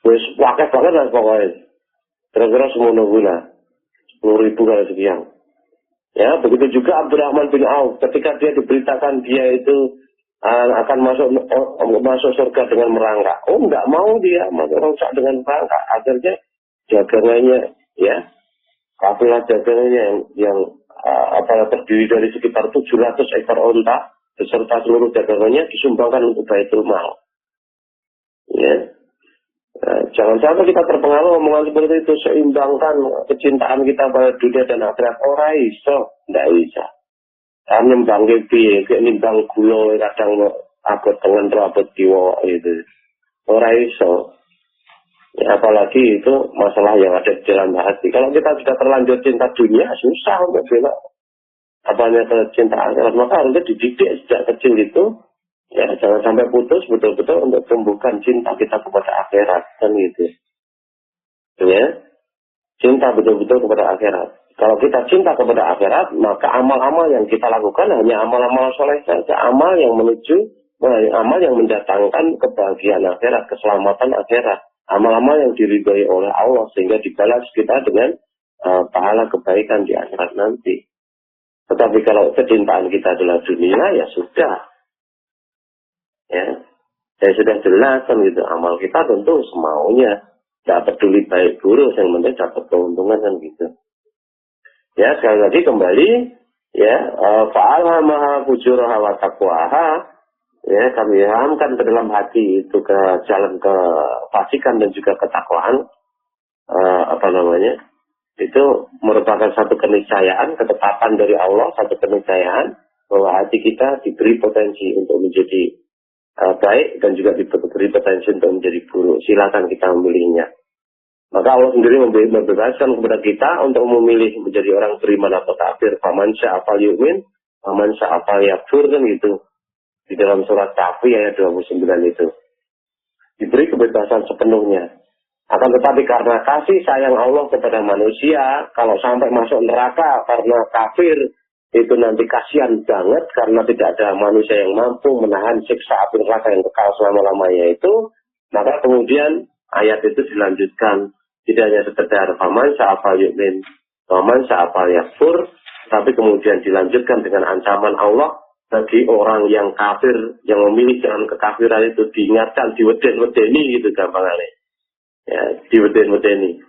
Wes wakil banget lah pokoknya. Kira-kira semono gula. 10.000 kali sekian. Ya, begitu juga Abdurrahman bin Auf. Ketika dia diberitakan dia itu akan masuk surga dengan merangkak. Oh, enggak mau dia masuk surga dengan merangkak. Akhirnya dagangannya, ya, kafilah dagangannya yang terdiri dari sekitar 700 ekor onta beserta seluruh dagangannya disumbangkan untuk Baitul Mal. Ya. Jangan sampai kita terpengaruh omongan seperti itu, seimbangkan kecintaan kita pada dunia dan akhirat. Ora iso, ndak bisa. Kami nimbang piye, kayak nimbang gula kadang abot tengen abot kiwa gitu. Ora iso. Ya, apalagi itu masalah yang ada di dalam hati. Kalau kita sudah terlanjur cinta dunia, susah untuk belok cinta akhirat. Maka harusnya dididik sejak kecil itu. Ya, jangan sampai putus betul-betul untuk tumbuhkan cinta kita kepada akhirat kan gitu. Ya, cinta betul-betul kepada akhirat. Kalau kita cinta kepada akhirat, maka amal-amal yang kita lakukan hanya amal-amal soleh saja, amal yang mendatangkan kebahagiaan akhirat, keselamatan akhirat, amal-amal yang diridhai oleh Allah sehingga dibalas kita dengan pahala kebaikan di akhirat nanti. Tetapi kalau kecintaan kita adalah dunia, ya sudah. Ya, saya sudah jelas kan gitu. Amal kita tentu semaunya, tidak peduli baik buruk, yang penting dapat keuntungan kan gitu. Ya, sekali lagi kembali, ya, fa'alhamaha fujuraha wa taqwaha, ya, kami ilhamkan ke dalam hati itu ke jalan kefasikan dan juga ketakwaan, itu merupakan satu keniscayaan, ketetapan dari Allah, satu keniscayaan bahwa hati kita diberi potensi untuk menjadi baik dan juga diberi potensi untuk menjadi buruk. Silakan kita memilihnya. Maka Allah sendiri membebaskan kepada kita untuk memilih menjadi orang beriman atau kafir. Faman sya'afal yu'min, faman sya'afal yakfur kan gitu. Di dalam surat Kahfi ayat 29 itu. Diberi kebebasan sepenuhnya. Akan tetapi karena kasih sayang Allah kepada manusia, kalau sampai masuk neraka karena kafir, itu nanti kasihan banget karena tidak ada manusia yang mampu menahan siksa api neraka yang kekal selama-lamanya itu. Maka kemudian ayat itu dilanjutkan, tidak hanya sekedar faman sya'afal yu'min, faman sya'afal yakfur, tapi kemudian dilanjutkan dengan ancaman Allah bagi orang yang kafir, yang memilih jalan kekafiran itu, diingatkan, diweden-wedeni gitu gampangnya. Ya, diweden-wedeni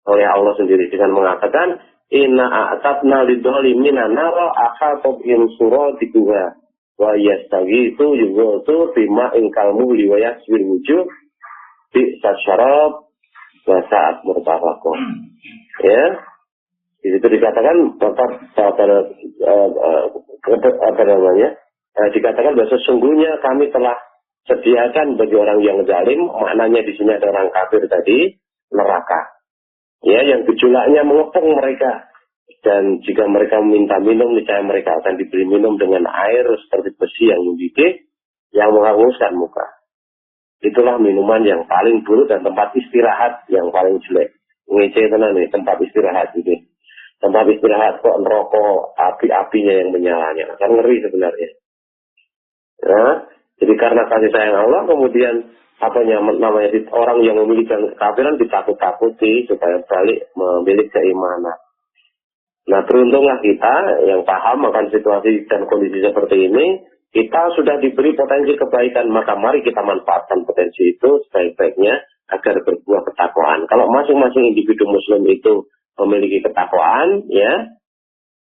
oleh Allah sendiri dengan mengatakan Inna a'tatna lidholimina nara akhatab insuro dikuha wa yastagi itu juga itu bima ingkalmu liwayas wirwujuh di sasyarab wa saat murtafakoh. Ya, di situ dikatakan apa namanya? Dikatakan bahwa sesungguhnya kami telah sediakan bagi orang yang zalim, maknanya di sini ada orang kafir tadi, neraka. Ya, yang gejolaknya mengepung mereka. Dan jika mereka meminta minum, niscaya mereka akan diberi minum dengan air seperti besi yang mendidih, yang menghanguskan muka. Itulah minuman yang paling buruk dan tempat istirahat yang paling jelek. Ngece tenan nih, tempat istirahat ini. Tempat istirahat kok neraka api-apinya yang menyala-nyala. Kan ngeri sebenarnya. Ya, jadi karena kasih sayang Allah, kemudian namanya orang yang memiliki kekafiran ditakut-takuti supaya balik memiliki keimanan. Nah, beruntunglah kita yang paham akan situasi dan kondisi seperti ini, kita sudah diberi potensi kebaikan, maka mari kita manfaatkan potensi itu sebaik-baiknya agar berbuah ketakwaan. Kalau masing-masing individu muslim itu memiliki ketakwaan, ya,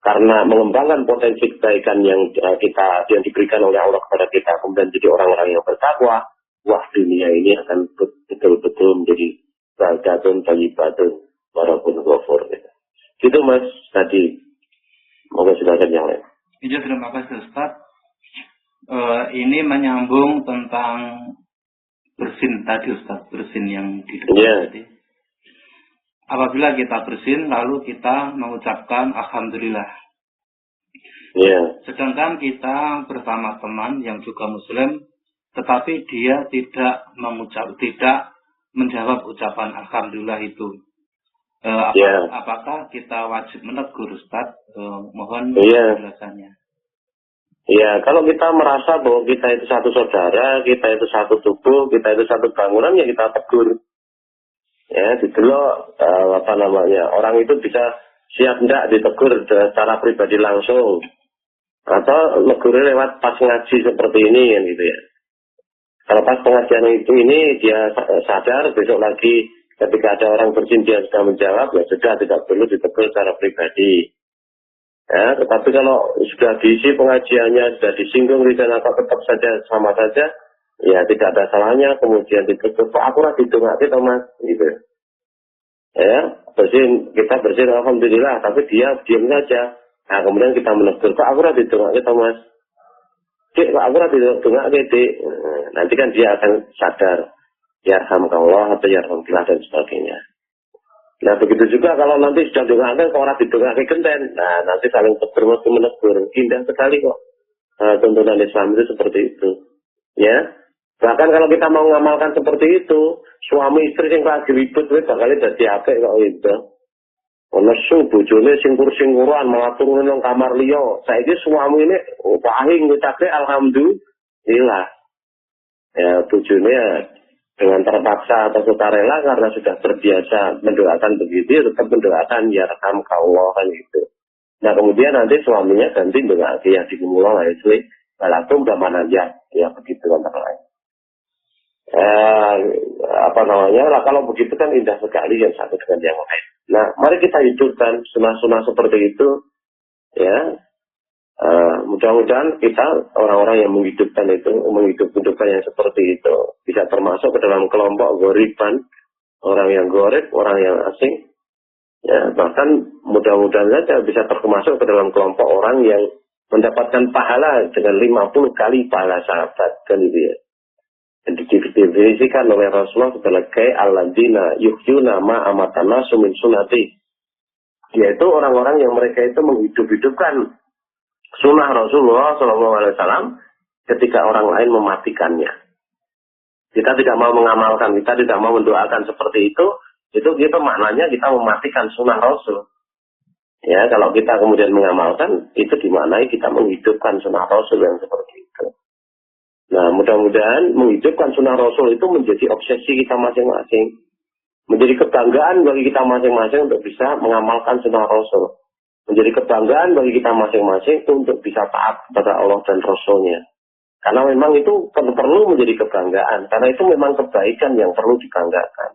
karena mengembangkan potensi kebaikan yang diberikan oleh Allah kepada kita, kemudian jadi orang-orang yang bertakwa, wah dunia ini akan betul-betul menjadi baldatun thayyibatun warabbun ghafur. Gitu Mas tadi. Moga silakan yang lain. Iya, terima kasih Ustaz. Ini menyambung tentang bersin tadi Ustaz, bersin yang di depan tadi. Apabila kita bersin, lalu kita mengucapkan Alhamdulillah. Sedangkan kita bersama teman yang juga Muslim, tetapi dia tidak menjawab ucapan Alhamdulillah itu. Apakah kita wajib menegur Ustaz? Mohon penjelasannya. Iya, kalau kita merasa bahwa kita itu satu saudara, kita itu satu tubuh, kita itu satu bangunan, ya kita tegur. Ya, didelok orang itu bisa siap enggak ditegur secara pribadi langsung. Atau negurnya lewat pas ngaji seperti ini kan gitu ya. Kalau pas pengajian ini dia sadar, besok lagi ketika ada orang bersin dia sudah menjawab, ya sudah tidak perlu ditegur secara pribadi. Ya, tetapi kalau sudah diisi pengajiannya, sudah disinggung di sana, tetap saja sama saja, ya tidak ada salahnya kemudian ditegur. Kok aku ora didongake to Mas, gitu. Ya, kita bersin alhamdulillah, tapi dia diam saja. Nah, kemudian kita menegur, kok aku ora didongake to Mas. Dik, kok aku ora didongake, Dik. Nanti kan dia akan sadar. Yarhamkallah atau yarhamkillah dan sebagainya. Nah, begitu juga kalau nanti sudah dongake kok ora didongake genten. Nah, nanti saling tegur menegur. Indah sekali kok. Tuntunan Islam itu seperti itu. Ya. Bahkan kalau kita mau mengamalkan seperti itu, suami istri yang lagi ribut wis bakal dadi apik kok itu. Ono su bojone singkur-singkuran malah turun nang kamar liya. Saiki suami ini pahing ngucape alhamdulillah. Ya, bojone dengan terpaksa atau sukarela karena sudah terbiasa mendoakan begitu, tetap mendoakan yarhamkallah kan gitu. Nah, kemudian nanti suaminya ganti doa yang dimulai oleh istri, balatum kemana ya begitu antara lain. Kalau begitu kan indah sekali yang satu dengan yang lain. Nah, mari kita hidupkan sunah-sunah seperti itu, ya. Mudah-mudahan kita orang-orang yang menghidupkan yang seperti itu bisa termasuk ke dalam kelompok goriban, orang yang gorib, orang yang asing. Ya, bahkan mudah-mudahan saja bisa termasuk ke dalam kelompok orang yang mendapatkan pahala dengan 50 kali pahala sahabat kan itu ya. Dan didefinisikan oleh Rasulullah sebagai alladzina yuhyuna ma amatana sumin sunati. Yaitu orang-orang yang mereka itu menghidup-hidupkan sunnah Rasulullah SAW ketika orang lain mematikannya. Kita tidak mau mengamalkan, kita tidak mau mendoakan seperti itu maknanya kita mematikan sunnah Rasul. Ya, kalau kita kemudian mengamalkan, itu dimaknai kita menghidupkan sunnah Rasul yang seperti itu. Nah, mudah-mudahan menghidupkan sunnah Rasul itu menjadi obsesi kita masing-masing. Menjadi kebanggaan bagi kita masing-masing untuk bisa mengamalkan sunnah Rasul. Menjadi kebanggaan bagi kita masing-masing untuk bisa taat kepada Allah dan Rasul-Nya. Karena memang itu perlu menjadi kebanggaan. Karena itu memang kebaikan yang perlu dibanggakan.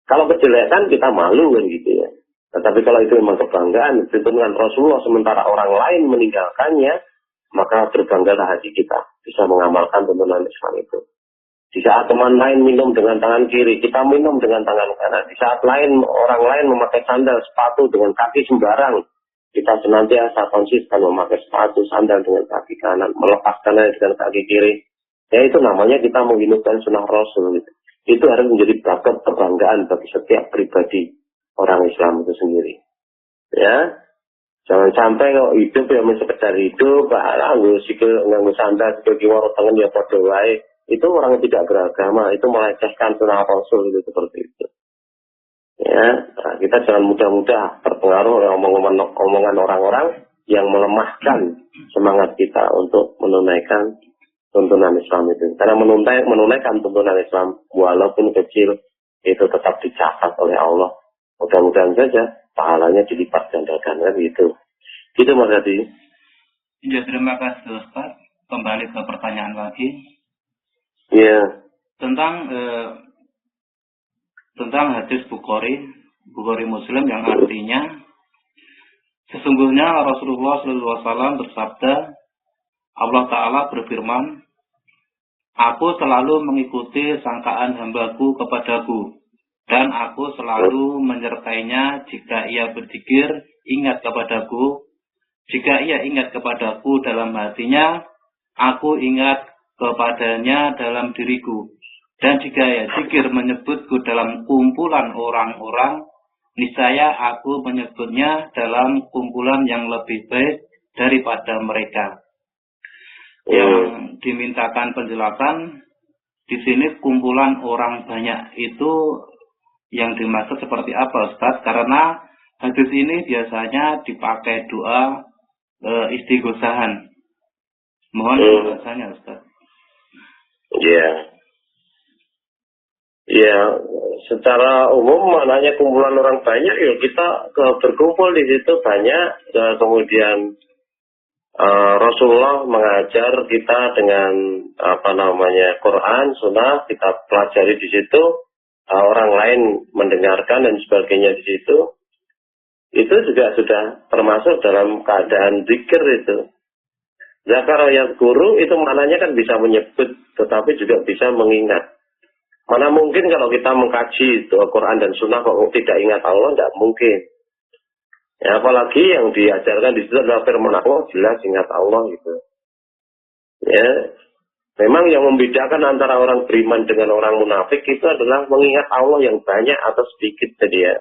Kalau kejelekan kita malu kan gitu ya. Tetapi kalau itu memang kebanggaan, ditunjukkan Rasulullah sementara orang lain meninggalkannya, maka berbanggalah hati kita bisa mengamalkan tuntunan Islam itu. Di saat teman lain minum dengan tangan kiri, kita minum dengan tangan kanan. Di saat orang lain memakai sandal, sepatu dengan kaki sembarang, kita senantiasa konsisten memakai sepatu, sandal dengan kaki kanan, melepaskannya dengan kaki kiri. Ya itu namanya kita menghidupkan sunnah Rasul. Itu harus menjadi bakat kebanggaan bagi setiap pribadi orang Islam itu sendiri. Ya, jangan sampai kok hidup ya sekedar hidup, nganggo sandal, sikil kiwa tangan ya padha wae. Itu orang yang tidak beragama, itu melecehkan sunnah Rasul itu seperti itu. Ya, nah, kita jangan mudah-mudah terpengaruh oleh omongan orang-orang yang melemahkan semangat kita untuk menunaikan tuntunan Islam itu. Karena menunaikan tuntunan Islam walaupun kecil itu tetap dicatat oleh Allah. Mudah-mudahan saja pahalanya dilipat gandakan kan gitu. Gitu Mas Hadi. Ya, terima kasih Ustaz. Kembali ke pertanyaan lagi. Iya. Tentang hadis Bukhari Muslim yang artinya sesungguhnya Rasulullah SAW bersabda, Allah Ta'ala berfirman, aku selalu mengikuti sangkaan hambaku kepadaku, dan aku selalu menyertainya jika ia berzikir, ingat kepadaku. Jika ia ingat kepadaku dalam hatinya, aku ingat kepadanya dalam diriku. Dan jika ia zikir menyebutku dalam kumpulan orang-orang, niscaya aku menyebutnya dalam kumpulan yang lebih baik daripada mereka. Yang dimintakan penjelasan di sini kumpulan orang banyak itu yang dimaksud seperti apa, Ustaz? Karena hadis ini biasanya dipakai doa istighosahan. Mohon penjelasannya, Ustaz. Iya. Ya, secara umum maknanya kumpulan orang banyak, ya kita berkumpul di situ banyak, kemudian Rasulullah mengajar kita dengan Quran, Sunnah, kita pelajari di situ, orang lain mendengarkan dan sebagainya di situ. Itu juga sudah termasuk dalam keadaan zikir itu. Zakar ayat guru itu maknanya kan bisa menyebut, tetapi juga bisa mengingat. Mana mungkin kalau kita mengkaji Al-Quran dan Sunnah kok tidak ingat Allah, tidak mungkin. Ya, apalagi yang diajarkan di situ adalah firman Allah, jelas ingat Allah gitu. Ya, memang yang membedakan antara orang beriman dengan orang munafik itu adalah mengingat Allah yang banyak atau sedikit dia.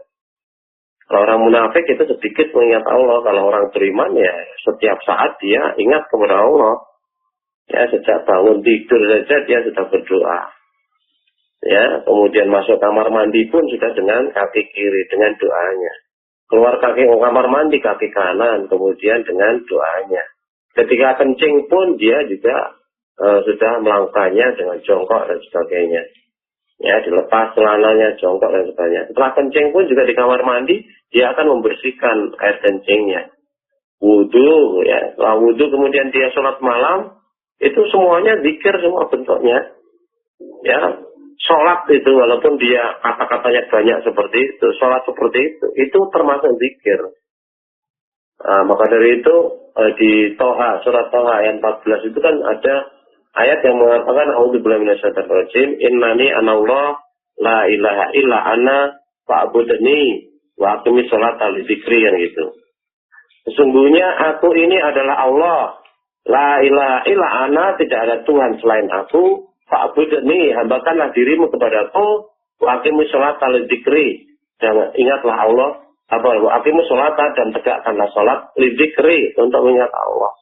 Kalau orang munafik itu sedikit mengingat Allah, kalau orang beriman ya setiap saat dia ingat kepada Allah. Ya, sejak bangun tidur saja dia sudah berdoa. Ya, kemudian masuk kamar mandi pun sudah dengan kaki kiri, dengan doanya. Keluar kamar mandi kaki kanan, kemudian dengan doanya. Ketika kencing pun dia juga sudah melakukannya dengan jongkok dan sebagainya. Ya, dilepas celananya, jongkok dan sebagainya. Setelah kencing pun juga di kamar mandi, dia akan membersihkan air kencingnya. Wudu, ya. Setelah wudu kemudian dia sholat malam, itu semuanya zikir semua bentuknya. Ya, sholat itu walaupun dia kata-katanya banyak seperti itu, sholat seperti itu termasuk zikir. Maka dari itu di Toha, surat Toha ayat 14 itu kan ada ayat yang mengatakan a'udzubillahi minasyaitonir rajim, innani anallah la ilaha illa ana fa'budni wa aqimis sholata li dzikri, yang gitu. Sesungguhnya aku ini adalah Allah, la ilaha illa ana, tidak ada Tuhan selain aku, fa'budni, hambakanlah dirimu kepadaku, wa aqimis sholata li dzikri, dan ingatlah Allah, wa aqimis sholata, dan tegakkanlah sholat li dzikri, untuk mengingat Allah.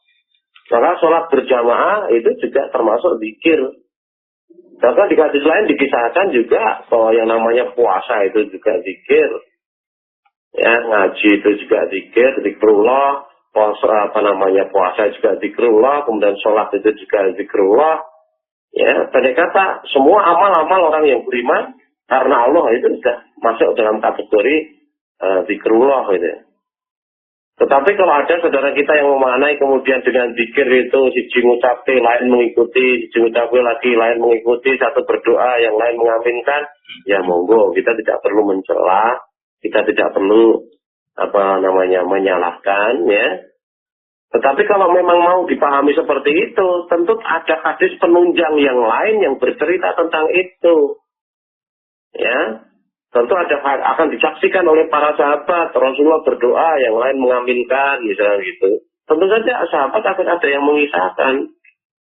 Maka sholat berjamaah itu juga termasuk zikir. Bahkan di hadis lain dikisahkan juga bahwa yang namanya puasa itu juga zikir. Ya, ngaji itu juga zikir, zikrullah. Puasa juga zikrullah, kemudian sholat itu juga zikrullah. Ya, pendek kata, semua amal-amal orang yang beriman karena Allah itu sudah masuk dalam kategori zikrullah gitu. Tetapi kalau ada saudara kita yang memaknai kemudian dengan zikir itu siji ngucapi, lain mengikuti, siji ngucapi lagi, lain mengikuti, satu berdoa, yang lain mengaminkan, ya monggo, kita tidak perlu mencela, kita tidak perlu menyalahkan, ya. Tetapi kalau memang mau dipahami seperti itu, tentu ada hadis penunjang yang lain yang bercerita tentang itu. Ya, tentu akan disaksikan oleh para sahabat. Rasulullah berdoa, yang lain mengaminkan, misalnya gitu. Tentu saja sahabat akan ada yang mengisahkan.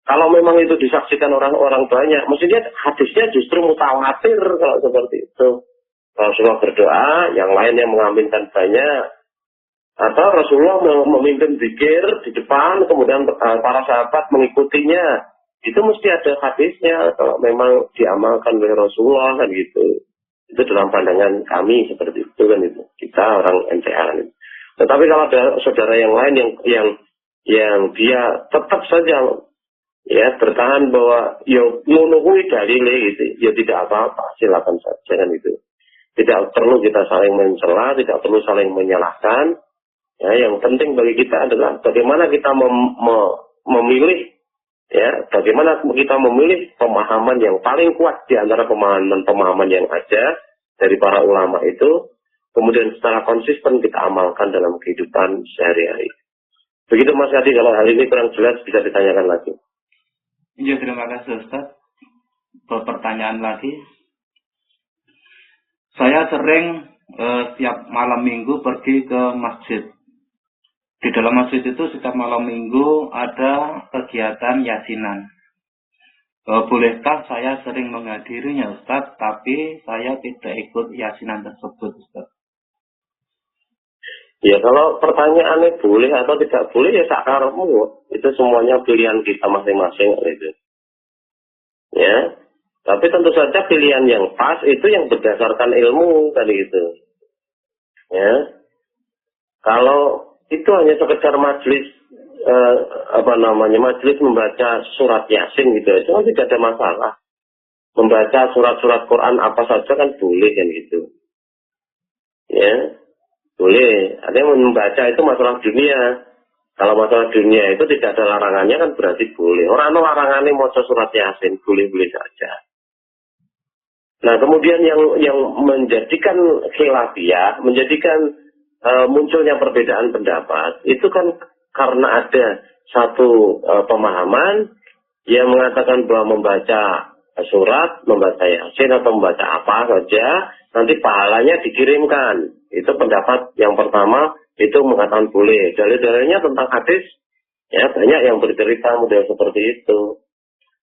Kalau memang itu disaksikan orang-orang banyak, mestinya hadisnya justru mutawatir kalau seperti itu. Rasulullah berdoa, yang lain yang mengaminkan banyak. Atau Rasulullah memimpin zikir di depan, kemudian para sahabat mengikutinya. Itu mesti ada hadisnya, kalau memang diamalkan oleh Rasulullah kan gitu. Itu dalam pandangan kami seperti itu kan itu. Kita orang MTA itu. Tetapi kalau ada saudara yang lain yang dia tetap saja ya bertahan bahwa ya menunggu dalile gitu, ya tidak apa-apa, silakan saja kan itu. Tidak perlu kita saling mencela, tidak perlu saling menyalahkan. Ya, yang penting bagi kita adalah bagaimana kita memilih, ya, bagaimana kita memilih pemahaman yang paling kuat di antara pemahaman yang ada dari para ulama itu, kemudian secara konsisten kita amalkan dalam kehidupan sehari-hari. Begitu Mas Hadi, kalau hal ini kurang jelas bisa ditanyakan lagi. Iya, terima kasih Ustaz. Pertanyaan lagi. Saya sering setiap malam minggu pergi ke masjid. Di dalam masjid itu setiap malam minggu ada kegiatan yasinan. Bolehkah saya sering menghadirinya Ustaz, tapi saya tidak ikut yasinan tersebut Ustaz? Ya kalau pertanyaannya boleh atau tidak boleh ya sakarmu. Itu semuanya pilihan kita masing-masing gitu. Ya. Tapi tentu saja pilihan yang pas itu yang berdasarkan ilmu kan gitu. Ya. Kalau itu hanya sekedar majelis majelis membaca surat Yasin gitu, itu kan tidak ada masalah. Membaca surat-surat Quran apa saja kan boleh kan gitu. Ya, boleh. Ada yang membaca itu masalah dunia. Kalau masalah dunia itu tidak ada larangannya kan berarti boleh. Orang ada larangannya mau surat Yasin, boleh-boleh saja. Nah, kemudian yang menjadikan khilafiyah, menjadikan munculnya perbedaan pendapat itu kan karena ada satu pemahaman yang mengatakan bahwa membaca surat, membaca Yasin atau membaca apa saja nanti pahalanya dikirimkan. Itu pendapat yang pertama, itu mengatakan boleh. Dalil-dalilnya tentang hadis ya banyak yang bercerita model seperti itu.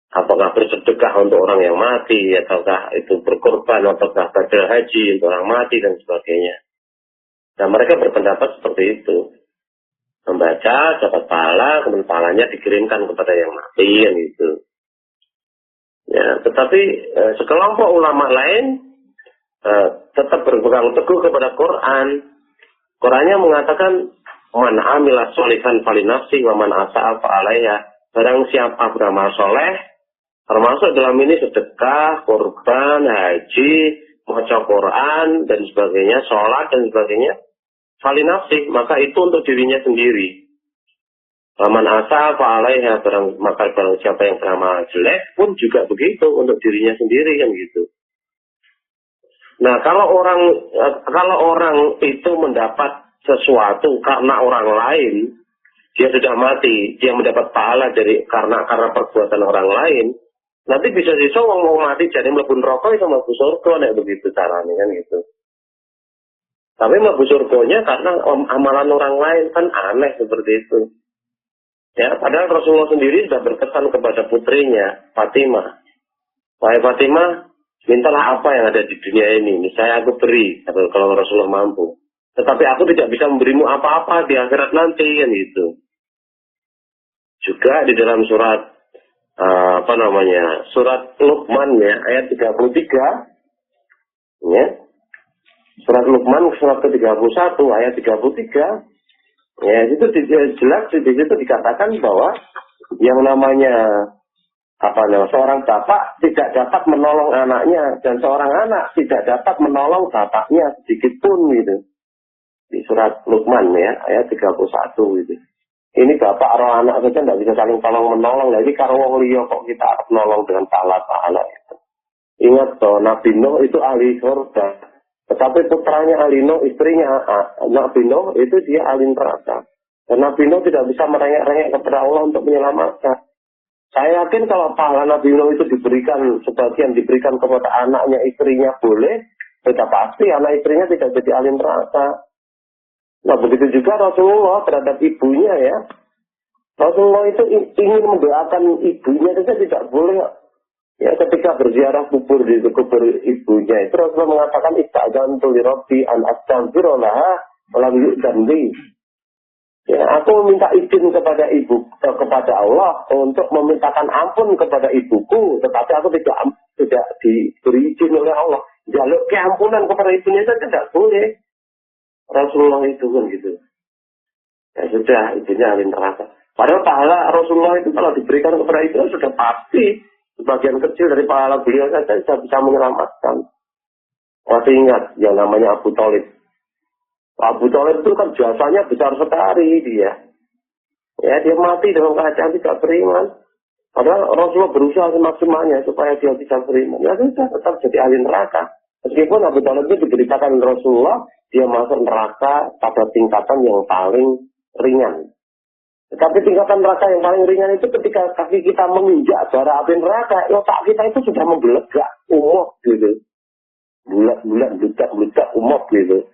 Apakah bersedekah untuk orang yang mati, ataukah itu berkorban, ataukah badal haji untuk orang mati dan sebagainya. Nah, mereka berpendapat seperti itu. Membaca, dapat pahala, kemudian pahalanya dikirimkan kepada yang mati, kan gitu. Ya, tetapi sekelompok ulama lain tetap berpegang teguh kepada Quran. Qurannya mengatakan, man amila sholihan falinafsi wa man asa'a fa'alaiha. Barang siapa beramal soleh, termasuk dalam ini sedekah, korban, haji, membaca Quran, dan sebagainya, sholat, dan sebagainya, falinafsih, maka itu untuk dirinya sendiri. Waman asa fa'alaiha, maka barang siapa yang beramal jelek pun juga begitu untuk dirinya sendiri kan gitu. Nah, kalau orang itu mendapat sesuatu karena orang lain, dia sudah mati, dia mendapat pahala karena perbuatan orang lain, nanti bisa wong mau mati jadi mlebu neraka iso mlebu surga nek begitu caranya kan gitu. Tapi mlebu surganya karena amalan orang lain kan aneh seperti itu. Ya, padahal Rasulullah sendiri sudah berpesan kepada putrinya, Fatimah. Wahai Fatimah, mintalah apa yang ada di dunia ini. Misalnya aku beri, kalau Rasulullah mampu. Tetapi aku tidak bisa memberimu apa-apa di akhirat nanti, kan gitu. Juga di dalam surat, surat Luqman ya, ayat 33. Ya. Surat Luqman, surat ke-31, ayat 33. Ya, itu jelas di situ dikatakan bahwa yang namanya seorang bapak tidak dapat menolong anaknya dan seorang anak tidak dapat menolong bapaknya sedikit pun gitu. Di surat Luqman ya, ayat 31 gitu. Ini bapak roh anak saja tidak bisa saling tolong menolong. Jadi karo wong liya kok kita harus menolong dengan pahala itu. Ingat bahwa Nabi Nuh itu ahli surga. Tetapi putranya ahli Nuh, istrinya Nabi Nuh itu dia ahli neraka. Dan Nabi Nuh tidak bisa merengek-rengek kepada Allah untuk menyelamatkan. Saya yakin kalau pahala Nabi Nuh itu sebagian diberikan kepada anaknya, istrinya boleh, sudah pasti anak istrinya tidak jadi ahli neraka. Nah begitu juga Rasulullah terhadap ibunya ya. Rasulullah itu ingin mendoakan ibunya saja tidak boleh. Ya ketika berziarah kubur di kubur ibunya itu Rasulullah mengatakan ista'dzantu li rabbi an astaghfira laha wa lam yu'dzan li. Ya, aku meminta izin kepada kepada Allah untuk memintakan ampun kepada ibuku, tetapi aku tidak diberi izin oleh Allah. Jaluk keampunan kepada ibunya saja tidak boleh. Rasulullah itu kan gitu. Ya sudah, ibunya ahli neraka. Padahal pahala Rasulullah itu kalau diberikan kepada itu sudah pasti sebagian kecil dari pahala beliau saja bisa menyelamatkan. Masih ingat yang namanya Abu Thalib. Abu Thalib itu kan jasanya besar sekali dia. Ya, dia mati dalam keadaan tidak beriman. Padahal Rasulullah berusaha semaksimalnya supaya dia bisa beriman. Ya sudah, tetap jadi ahli neraka. Meskipun Abu Thalib itu diberitakan Rasulullah, dia masuk neraka pada tingkatan yang paling ringan. Tetapi tingkatan neraka yang paling ringan itu ketika kaki kita menginjak bara api neraka, otak kita itu sudah membelegak, umok gitu. Bulat-bulat, bulat-bulat, umok gitu.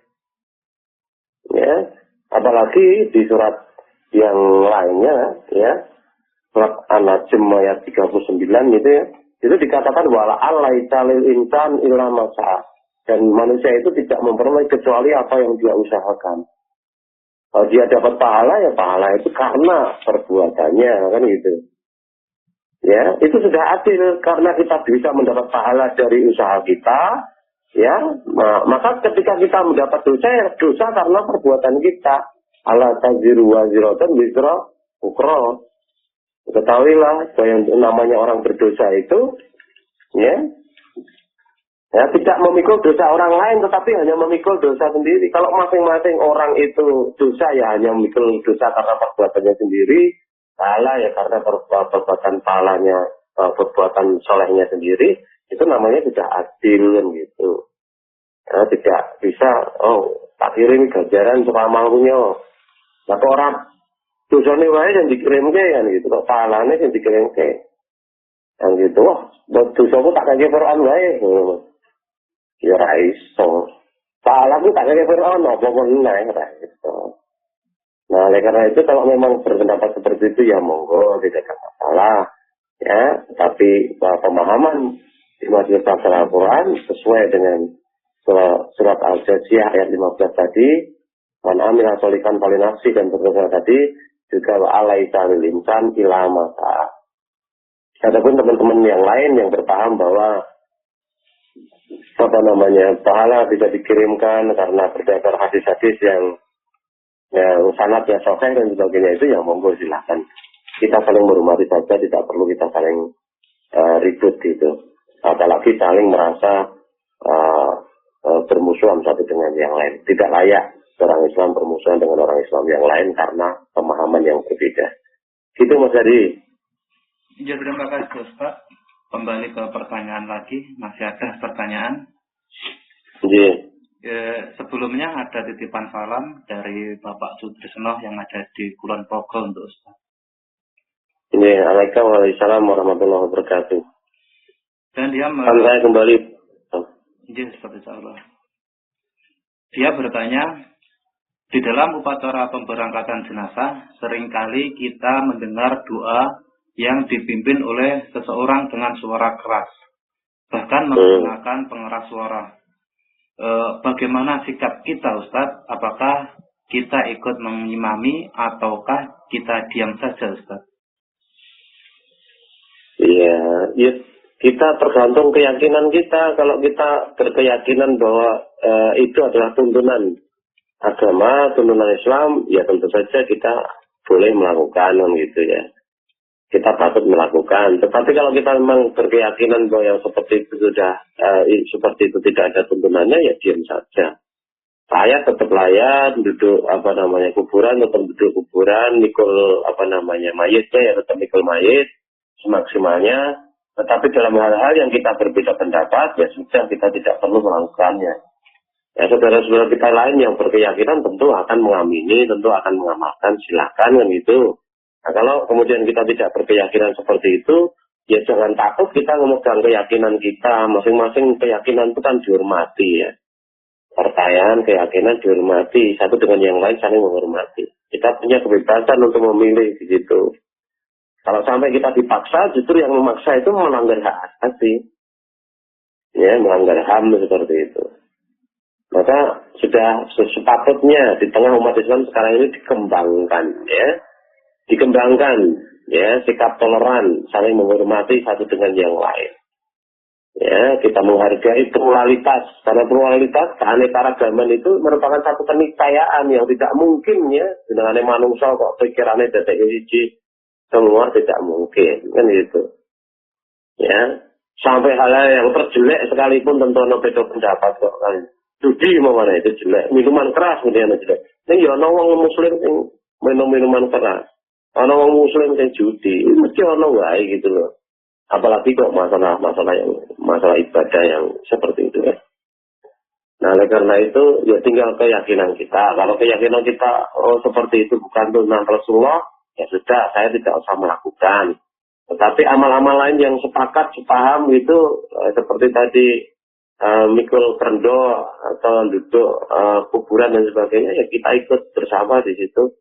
Ya, apalagi di surat yang lainnya ya, surat An-Najm ayat 39 gitu ya, itu dikatakan wala alaita lil insan illa ma sa'a, dan manusia itu tidak memperoleh kecuali apa yang dia usahakan. Kalau dia dapat pahala ya pahala itu karena perbuatannya kan gitu. Ya, itu sudah adil karena kita bisa mendapat pahala dari usaha kita. Ya, maka ketika kita mendapat dosa, ya dosa karena perbuatan kita. Ala taziru waziratan wizra ukra. Ketahuilah bahwa yang namanya orang berdosa itu, ya tidak memikul dosa orang lain, tetapi hanya memikul dosa sendiri. Kalau masing-masing orang itu dosa, ya hanya memikul dosa karena perbuatannya sendiri. Pahala ya karena perbuatan pahalanya, perbuatan solehnya sendiri. Itu namanya tidak adil kan gitu. Ya, tidak bisa, tak kirim ganjaran untuk amalnya. Nah, kok orang dosanya wae yang dikirimke kan gitu, kok pahalanya yang dikirimke. Yang gitu, dosaku tak kayak Fir'aun wae. Ya ra iso. Pahalanya tak kayak Fir'aun, apa meneh ra iso. Nah, oleh karena itu kalau memang berpendapat seperti itu ya monggo, tidak ada masalah. Ya, tapi pemahaman di Majelis Tafsir Al-Quran sesuai dengan surat Al-Jathiyah ayat 15 tadi, man amila sholihan falinafsi dan seterusnya tadi, juga alaisa lil insan ila ma sa'a. Adapun teman-teman yang lain yang berpaham bahwa pahala bisa dikirimkan karena berdasar hadis-hadis yang sanadnya sahih dan sebagainya, itu yang monggo silahkan. Kita saling menghormati saja, tidak perlu kita saling ribut gitu. Apalagi saling merasa bermusuhan satu dengan yang lain. Tidak layak orang Islam bermusuhan dengan orang Islam yang lain karena pemahaman yang berbeda. Gitu Mas Hadi. Ya, terima kasih Ustaz. Kembali ke pertanyaan lagi, masih ada pertanyaan? Iya. Sebelumnya ada titipan salam dari Bapak Sutrisno yang ada di Kulon Progo untuk Ustaz. Waalaikumsalam warahmatullahi wabarakatuh. Dan dia saya kembali. Iya, seperti Allah. Dia bertanya, di dalam upacara pemberangkatan jenazah, seringkali kita mendengar doa yang dipimpin oleh seseorang dengan suara keras, bahkan menggunakan pengeras suara. Bagaimana sikap kita, Ustadz? Apakah kita ikut mengimami ataukah kita diam saja, Ustadz? Iya, kita tergantung keyakinan kita. Kalau kita berkeyakinan bahwa itu adalah tuntunan agama, tuntunan Islam, ya tentu saja kita boleh melakukan gitu ya. Kita patut melakukan. Tetapi kalau kita memang berkeyakinan bahwa yang seperti itu seperti itu tidak ada tuntunannya, ya diam saja. Saya tetap layak duduk kuburan, tetap duduk kuburan, mikul mayitnya ya tetap mikul mayit semaksimalnya. Tetapi dalam hal-hal yang kita berbeda pendapat, ya sudah, kita tidak perlu melakukannya. Ya, saudara-saudara kita lain yang berkeyakinan tentu akan mengamini, tentu akan mengamalkan, silakan kan gitu. Nah, kalau kemudian kita tidak berkeyakinan seperti itu, ya jangan takut kita memegang keyakinan kita. Masing-masing keyakinan itu kan dihormati ya. Percayaan, keyakinan dihormati, satu dengan yang lain saling menghormati. Kita punya kebebasan untuk memilih di situ. Kalau sampai kita dipaksa, justru yang memaksa itu melanggar hak asasi. Ya, melanggar HAM seperti itu. Maka sudah sepatutnya di tengah umat Islam sekarang ini dikembangkan ya. Dikembangkan ya sikap toleran, saling menghormati satu dengan yang lain. Ya, kita menghargai pluralitas. Karena pluralitas, keanekaragaman itu merupakan satu keniscayaan yang tidak mungkin ya. Dengan manusia kok pikirannya detek hiji semua tidak mungkin kan gitu. Ya, sampai hal yang terjelek sekalipun tentu ada beda pendapat kok kan. Judi mana itu jelek, minuman keras kemudian jelek. Ini ya ana wong muslim yang minum minuman keras. Ana wong muslim yang judi, mesti ana wae gitu loh. Apalagi kok masalah ibadah yang seperti itu ya. Nah, oleh karena itu ya tinggal keyakinan kita. Kalau keyakinan kita seperti itu bukan tuntunan Rasulullah, ya sudah saya tidak usah melakukan. Tetapi amal-amal lain yang sepakat, sepaham itu seperti tadi mikul kerendo atau duduk kuburan dan sebagainya, ya kita ikut bersama di situ.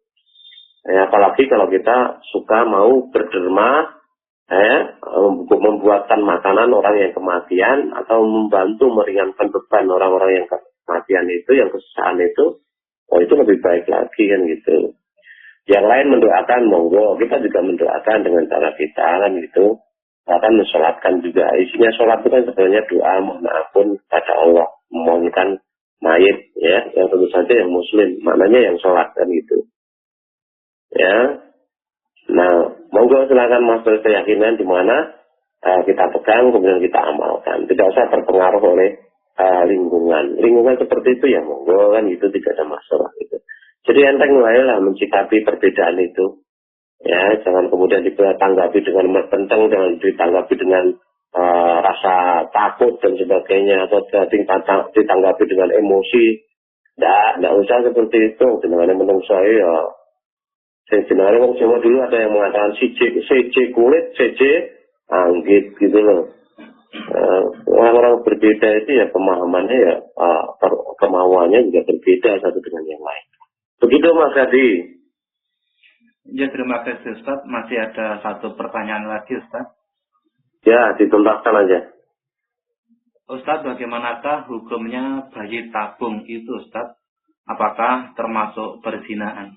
Ya, apalagi kalau kita suka mau berderma, membuatkan makanan orang yang kematian atau membantu meringankan beban orang-orang yang kematian itu, yang kesusahan itu, itu lebih baik lagi kan gitu. Yang lain mendoakan, monggo, kita juga mendoakan dengan cara kita kan gitu. Bahkan mensolatkan juga. Isinya sholat itu kan sebenarnya doa mohon ampun kepada Allah, memohonkan mayit ya, yang tentu saja yang muslim, maknanya yang sholat kan gitu. Ya. Nah, monggo silakan masuk keyakinan di mana kita pegang kemudian kita amalkan. Tidak usah terpengaruh oleh lingkungan. Lingkungan seperti itu ya monggo kan itu tidak ada masalah gitu. Jadi enteng wae lah mencikapi perbedaan itu. Ya, jangan kemudian ditanggapi dengan bertentang, jangan ditanggapi dengan rasa takut dan sebagainya, atau ditanggapi dengan emosi. Tidak usah seperti itu. Dengan menurut saya, sebenarnya wong Jawa dulu ada yang mengatakan CJ kulit, CJ anggit gitu loh. Orang-orang berbeda itu ya pemahamannya ya kemauannya juga berbeda satu dengan yang lain. Begitu Mas Hadi. Ya, terima kasih Ustaz. Masih ada satu pertanyaan lagi Ustaz. Ya, dituntaskan aja. Ustaz, bagaimanakah hukumnya bayi tabung itu Ustaz? Apakah termasuk perzinahan?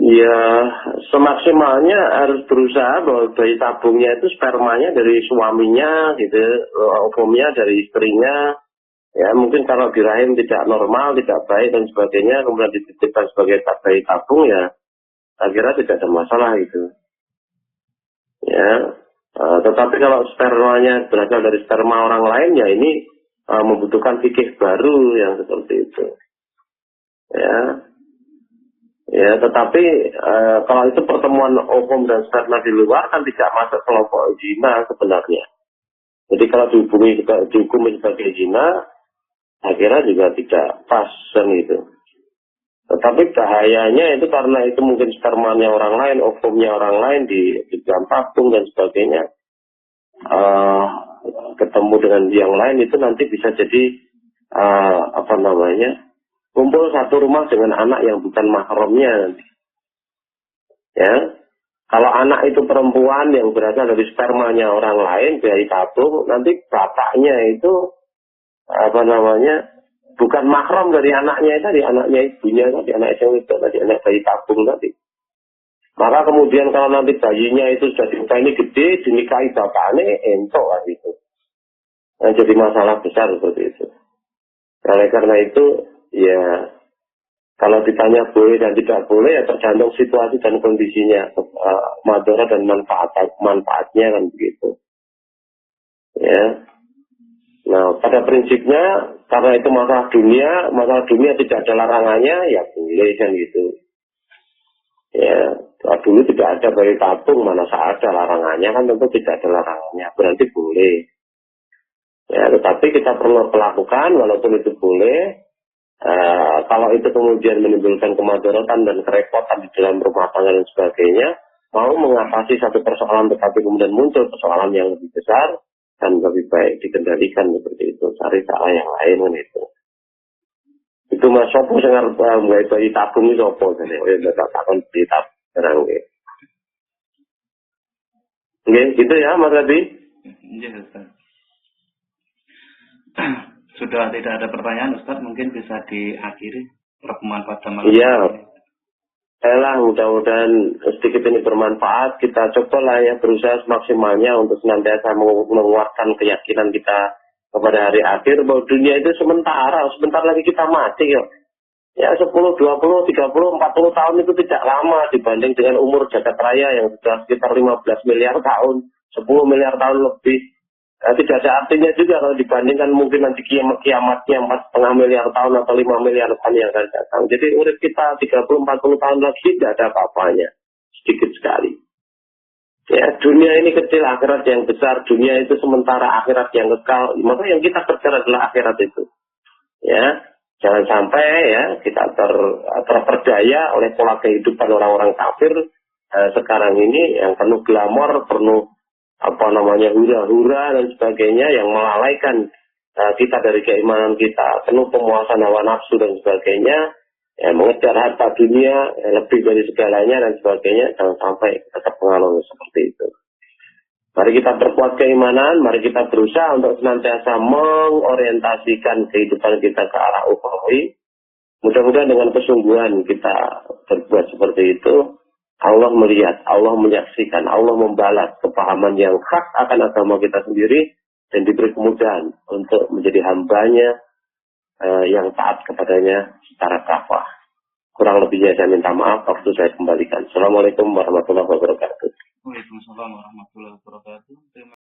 Ya, semaksimalnya harus berusaha bahwa bayi tabungnya itu spermanya dari suaminya gitu, ovumnya dari istrinya. Ya, mungkin kalau di rahim tidak normal, tidak baik dan sebagainya, kemudian dititipkan sebagai bayi tabung ya, saya kira tidak ada masalah itu. Ya, tetapi kalau spermanya berasal dari sperma orang lain, ya ini membutuhkan fikih baru yang seperti itu. Ya, tetapi kalau itu pertemuan ovum dan sperma di luar kan tidak masuk kelompok zina sebenarnya. Jadi kalau dihukumi sebagai zina, saya kira juga tidak pas kan itu. Tetapi bahayanya itu karena itu mungkin spermanya orang lain, ovumnya orang lain di dalam tabung dan sebagainya. Ketemu dengan yang lain itu nanti bisa jadi kumpul satu rumah dengan anak yang bukan mahramnya nanti. Ya. Kalau anak itu perempuan yang berasal dari spermanya orang lain dari tabung, nanti bapaknya itu bukan mahram dari anaknya tadi, anaknya ibunya tadi, anak yang itu tadi, anak bayi tabung tadi. Maka kemudian kalau nanti bayinya itu sudah ini gede, dinikahi bapaknya, entok lah itu. Nah, jadi masalah besar seperti itu. Oleh karena itu, ya kalau ditanya boleh dan tidak boleh, ya tergantung situasi dan kondisinya, madorah dan manfaatnya kan begitu. Ya. Nah, pada prinsipnya, karena itu masalah dunia tidak ada larangannya, ya boleh kan gitu. Ya, dulu tidak ada bayi tabung, mana ada larangannya, kan tentu tidak ada larangannya, berarti boleh. Ya, tetapi kita perlu melakukan walaupun itu boleh. Kalau itu kemudian menimbulkan kemadaratan dan kerepotan di dalam rumah tangga dan sebagainya, mau mengatasi satu persoalan tetapi kemudian muncul persoalan yang lebih besar, dan lebih baik dikendalikan seperti itu. Cari cara yang lain kan itu. Itu Mas Sopo sangat mulai bayi tabung itu Sopo jadi udah takkan di tabung sekarang gitu. Oke, gitu ya Mas Adi. Iya, Ustaz. Sudah tidak ada pertanyaan, Ustaz, mungkin bisa diakhiri rekaman pada malam Iya. ini. Ayolah, mudah-mudahan sedikit ini bermanfaat. Kita cobalah ya berusaha semaksimalnya untuk senantiasa menguatkan keyakinan kita kepada hari akhir bahwa dunia itu sementara, sebentar lagi kita mati kok. Ya 10, 20, 30, 40 tahun itu tidak lama dibanding dengan umur jagat raya yang sudah sekitar 15 miliar tahun, 10 miliar tahun lebih. Tidak ada artinya juga kalau dibandingkan mungkin nanti kiamatnya 4,5 miliar tahun atau 5 miliar tahun yang akan datang. Jadi urip kita 30-40 tahun lagi tidak ada apa-apanya. Sedikit sekali. Ya, dunia ini kecil, akhirat yang besar. Dunia itu sementara, akhirat yang kekal. Maka yang kita kejar adalah akhirat itu. Ya, jangan sampai ya kita terperdaya oleh pola kehidupan orang-orang kafir sekarang ini yang penuh glamor, penuh hura-hura dan sebagainya yang melalaikan kita dari keimanan kita, penuh pemuasan hawa nafsu dan sebagainya, ya, mengejar harta dunia lebih dari segalanya dan sebagainya, jangan sampai tetap pengaruh seperti itu. Mari kita perkuat keimanan, mari kita berusaha untuk senantiasa mengorientasikan kehidupan kita ke arah ukhrawi. Mudah-mudahan dengan kesungguhan kita berbuat seperti itu, Allah melihat, Allah menyaksikan, Allah membalas kepahaman yang khas akan agama kita sendiri dan diberi kemudahan untuk menjadi hambanya yang taat kepadanya secara kafah. Kurang lebihnya saya minta maaf, waktu saya kembalikan. Assalamualaikum warahmatullahi wabarakatuh. Waalaikumsalam warahmatullahi wabarakatuh.